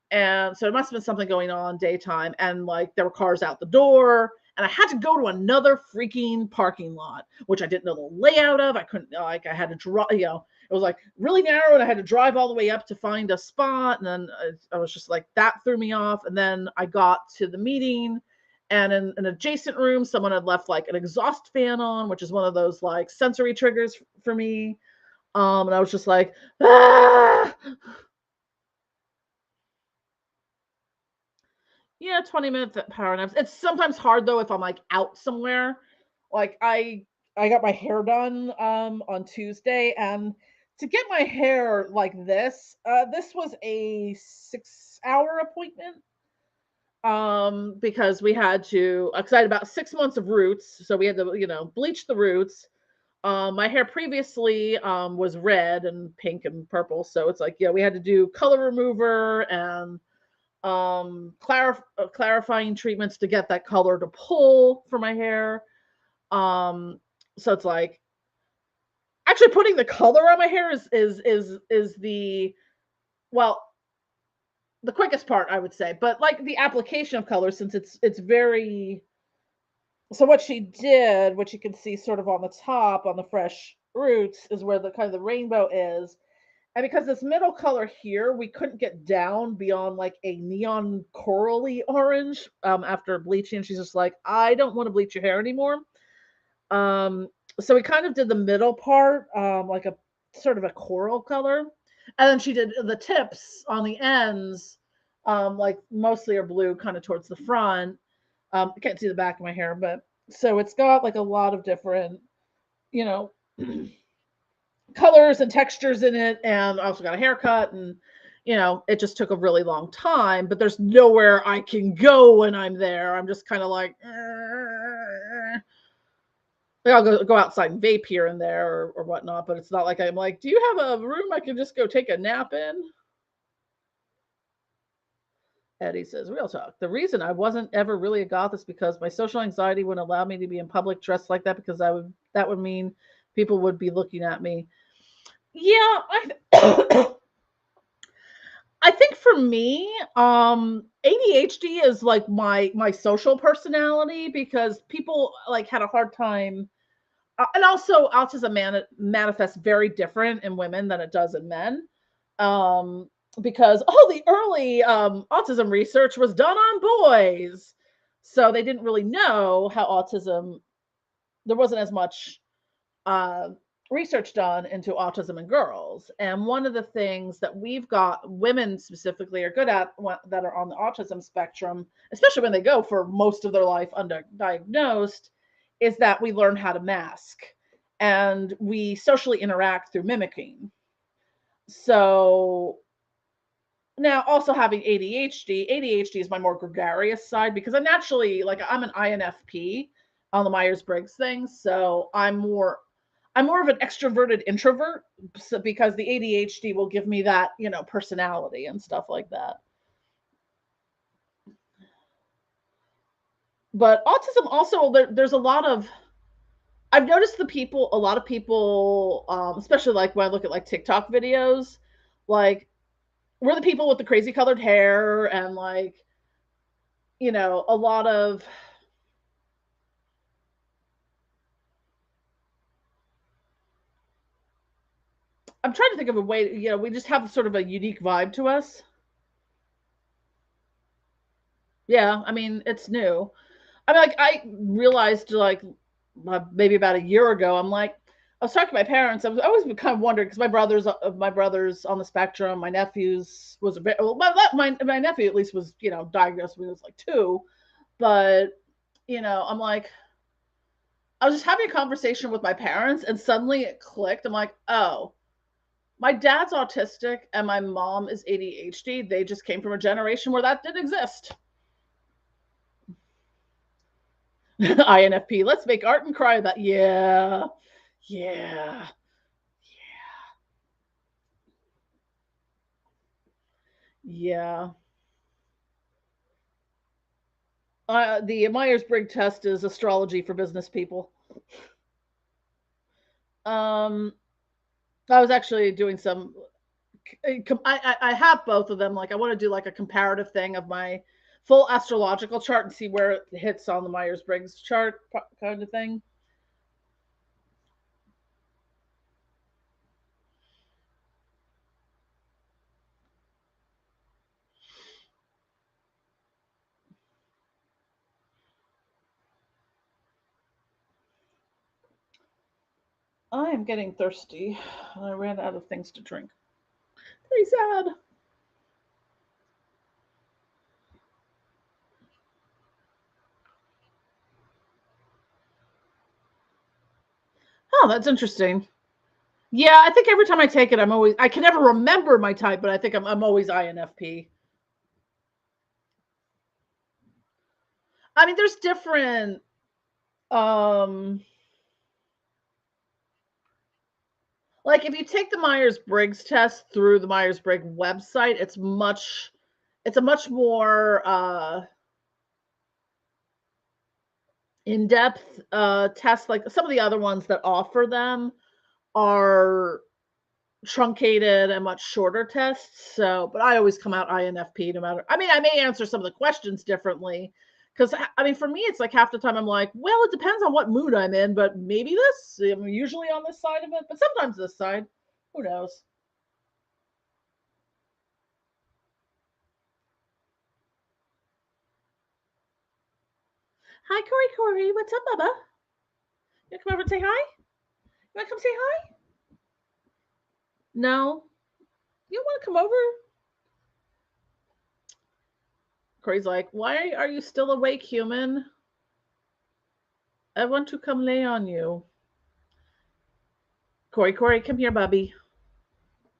And so it must have been something going on daytime. And like there were cars out the door. And I had to go to another freaking parking lot, which I didn't know the layout of. I couldn't, like, I had to draw, it was like really narrow and I had to drive all the way up to find a spot. And then I was just like, that threw me off. And then I got to the meeting and in an adjacent room, someone had left like an exhaust fan on, which is one of those like sensory triggers for me. And I was just like, ah! Yeah, 20-minute power naps. It's sometimes hard though if I'm like out somewhere. Like I got my hair done on Tuesday, and to get my hair like this was a 6-hour appointment. Because we had to cuz I had about 6 months of roots, so we had to, bleach the roots. My hair previously was red and pink and purple, so it's like, yeah, we had to do color remover and clarifying treatments to get that color to pull for my hair. So it's like actually putting the color on my hair is the, well, the quickest part, I would say. But like the application of color, since it's very, so what she did, which you can see sort of on the top on the fresh roots, is where the kind of the rainbow is. And because this middle color here, we couldn't get down beyond like a neon corally orange after bleaching. She's just like, I don't want to bleach your hair anymore. Um, so we kind of did the middle part, like a sort of a coral color. And then she did the tips on the ends, like mostly are blue, kind of towards the front. I can't see the back of my hair, but so it's got like a lot of different, you know, colors and textures in it, and I also got a haircut, and it just took a really long time, but there's nowhere I can go when I'm there. I'm just kind of like, I'll go outside and vape here and there or whatnot, but it's not like I'm like, do you have a room I can just go take a nap in? Eddie says, real talk. The reason I wasn't ever really a goth is because my social anxiety wouldn't allow me to be in public dressed like that, because that would mean people would be looking at me. Yeah, I think for me, ADHD is like my social personality, because people like had a hard time, and also autism manifests very different in women than it does in men. Because all the early autism research was done on boys, so they didn't really know how autism. There wasn't as much uh, research done into autism in girls. And one of the things that we've got women specifically are good at, that are on the autism spectrum, especially when they go for most of their life undiagnosed, is that we learn how to mask and we socially interact through mimicking. So now also having ADHD is my more gregarious side because I'm an INFP on the Myers-Briggs thing. So I'm more of an extroverted introvert because the ADHD will give me that, personality and stuff like that. But autism also, there's a lot of, I've noticed a lot of people, especially like when I look at like TikTok videos, like we're the people with the crazy colored hair and like, a lot of, I'm trying to think of a way, we just have sort of a unique vibe to us. Yeah, I mean, it's new. I mean, like, I realized, like, maybe about a year ago, I was talking to my parents. I was always kind of wondering because my brothers on the spectrum, my nephews was a bit, well, my nephew at least was, diagnosed when he was like 2. But, I'm like, I was just having a conversation with my parents and suddenly it clicked. I'm like, oh, my dad's autistic and my mom is ADHD. They just came from a generation where that didn't exist. INFP. Let's make art and cry about. Yeah, yeah, yeah. The Myers-Briggs test is astrology for business people. Um, I was actually doing some. I have both of them. Like I want to do like a comparative thing of my full astrological chart and see where it hits on the Myers-Briggs chart kind of thing. I am getting thirsty. I ran out of things to drink. Very sad. Oh, that's interesting. Yeah, I think every time I take it, I can never remember my type, but I think I'm always INFP. I mean, there's different, um, like if you take the Myers-Briggs test through the Myers-Briggs website, it's a much more in-depth test. Like some of the other ones that offer them are truncated and much shorter tests. So, but I always come out INFP no matter. I mean, I may answer some of the questions differently because I mean, for me, it's like half the time I'm like, well, it depends on what mood I'm in, but maybe this. I'm usually on this side of it, but sometimes this side. Who knows? Hi, Corey. What's up, Bubba? You come over and say hi? You want to come say hi? No, you want to come over? Corey's like, why are you still awake, human? I want to come lay on you. Corey, come here, Bubby.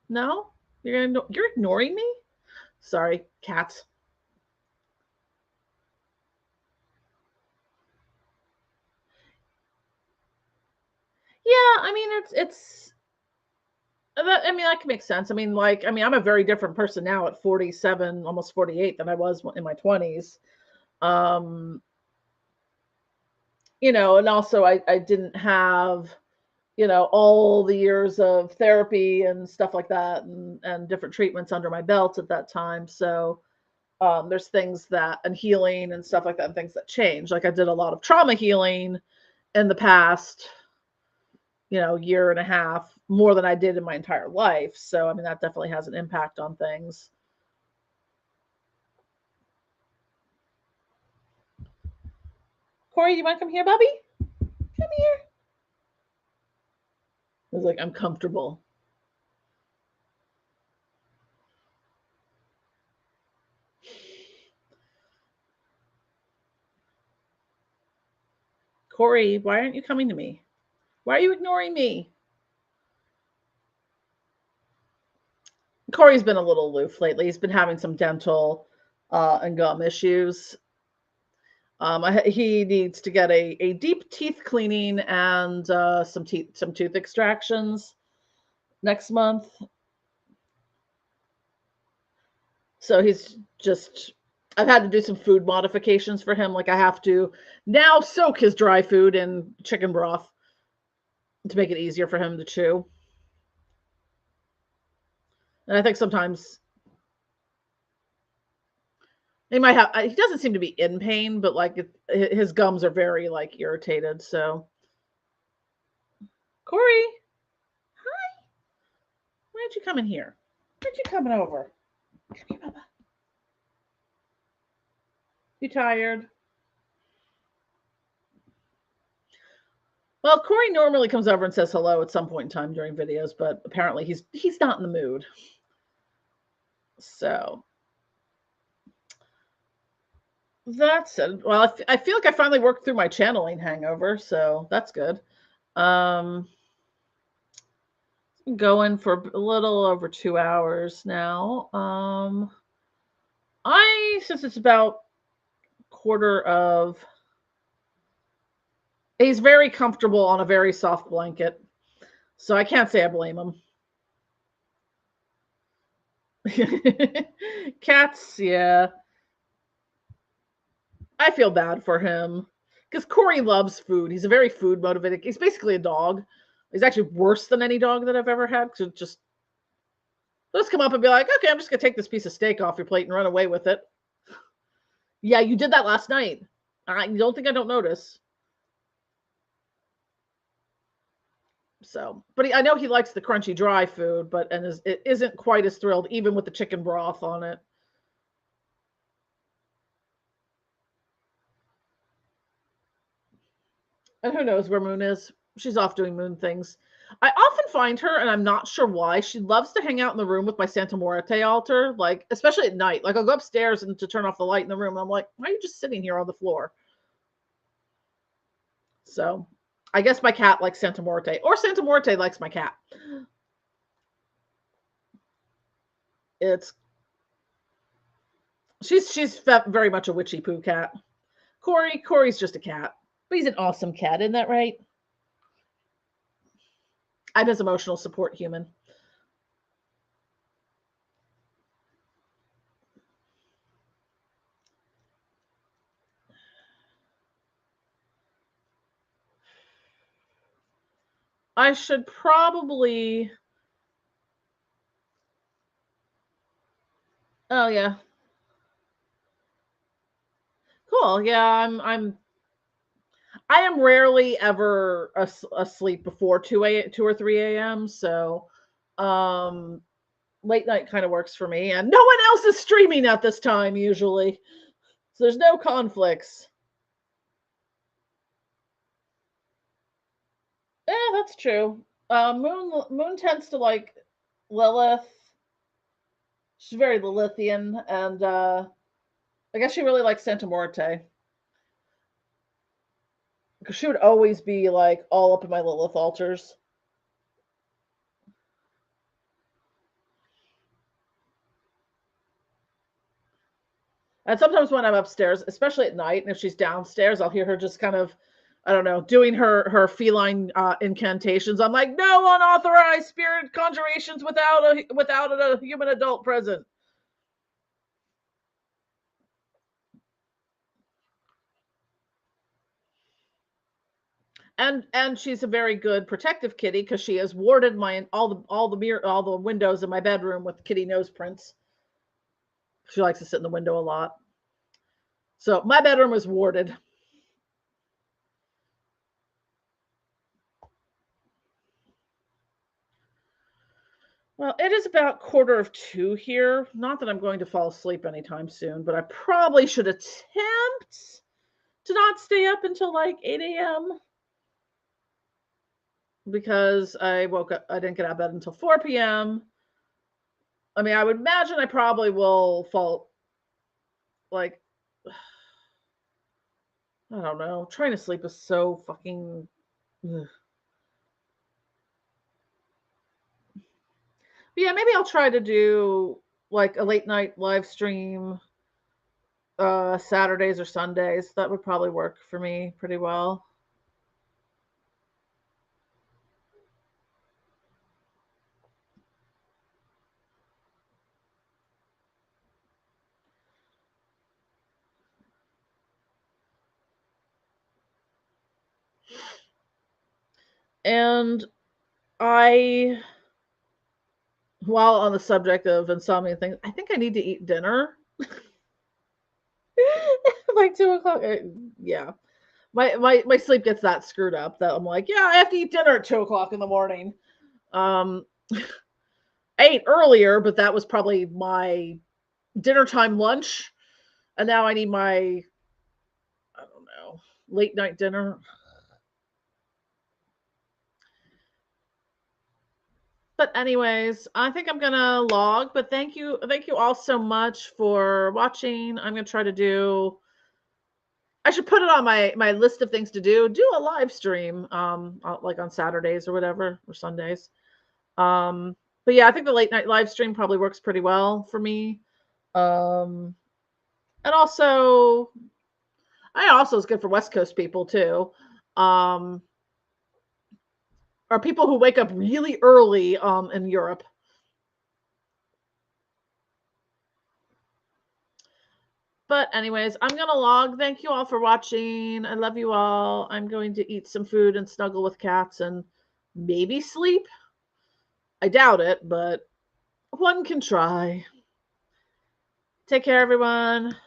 No, you're ignoring me. Sorry, cats. Yeah, I mean it's I mean that can make sense. I'm a very different person now at 47, almost 48 than I was in my 20s. Um, and also I didn't have, all the years of therapy and stuff like that and different treatments under my belt at that time. So there's things that and healing and stuff like that and things that change. Like I did a lot of trauma healing in the past, year and a half more than I did in my entire life. So, I mean, that definitely has an impact on things. Corey, you want to come here, Bubby? Come here. I was like, I'm comfortable. Corey, why aren't you coming to me? Why are you ignoring me? Corey's been a little aloof lately. He's been having some dental and gum issues. He needs to get a deep teeth cleaning and some tooth extractions next month. So he's just, I've had to do some food modifications for him. Like I have to now soak his dry food in chicken broth to make it easier for him to chew. And I think sometimes he might have, he doesn't seem to be in pain, but like his gums are very like irritated. So, Corey, hi, why aren't you coming here? Why aren't you coming over? Come here, Bubba. You tired? Well, Corey normally comes over and says hello at some point in time during videos, but apparently he's not in the mood. So that's it. Well, I feel like I finally worked through my channeling hangover, so that's good. Going for a little over 2 hours now. Since it's about quarter of, he's very comfortable on a very soft blanket, so I can't say I blame him. Cats, yeah. I feel bad for him because Corey loves food. He's a very food motivated. He's basically a dog. He's actually worse than any dog that I've ever had. Just come up and be like, okay, I'm just gonna take this piece of steak off your plate and run away with it. Yeah, you did that last night. I don't think I don't notice. So, but I know he likes the crunchy dry food, but it isn't quite as thrilled even with the chicken broth on it. And who knows where Moon is? She's off doing Moon things. I often find her, and I'm not sure why, she loves to hang out in the room with my Santa Muerte altar, like, especially at night. Like, I'll go upstairs and to turn off the light in the room. I'm like, why are you just sitting here on the floor? So, I guess my cat likes Santa Muerte, or Santa Muerte likes my cat. She's very much a witchy poo cat. Corey's just a cat, but he's an awesome cat, isn't that right? I'm his emotional support human. I should probably. Oh yeah. Cool. Yeah, I am rarely ever asleep before 2 or 3 a.m. So, um, late night kind of works for me, and no one else is streaming at this time usually, so there's no conflicts. Yeah, that's true. Moon tends to like Lilith. She's very Lilithian, and I guess she really likes Santa Muerte because she would always be like all up in my Lilith altars. And sometimes when I'm upstairs, especially at night, and if she's downstairs, I'll hear her just kind of, I don't know, doing her feline incantations. I'm like, no unauthorized spirit conjurations without a human adult present. And she's a very good protective kitty because she has warded my all the windows in my bedroom with kitty nose prints. She likes to sit in the window a lot. So my bedroom is warded. Well, it is about 1:45 here. Not that I'm going to fall asleep anytime soon, but I probably should attempt to not stay up until like 8 a.m. because I woke up, I didn't get out of bed until 4 p.m. I mean, I would imagine I probably will fall like I don't know. Trying to sleep is so fucking. Ugh. But yeah, maybe I'll try to do like a late night live stream Saturdays or Sundays. That would probably work for me pretty well. And I, while on the subject of insomnia things, I think I need to eat dinner. Like 2 o'clock. Yeah. My sleep gets that screwed up that I'm like, yeah, I have to eat dinner at 2 o'clock in the morning. Um, I ate earlier, but that was probably my dinner time lunch, and now I need my, I don't know, late night dinner. But anyways, I think I'm gonna log. But thank you all so much for watching. I'm gonna try to do. I should put it on my list of things to do. Do a live stream, like on Saturdays or whatever, or Sundays. But yeah, I think the late night live stream probably works pretty well for me. Um, and also, I also is good for West Coast people too. Um, or people who wake up really early in Europe. But anyways, I'm gonna log. Thank you all for watching. I love you all. I'm going to eat some food and snuggle with cats and maybe sleep. I doubt it, but one can try. Take care, everyone.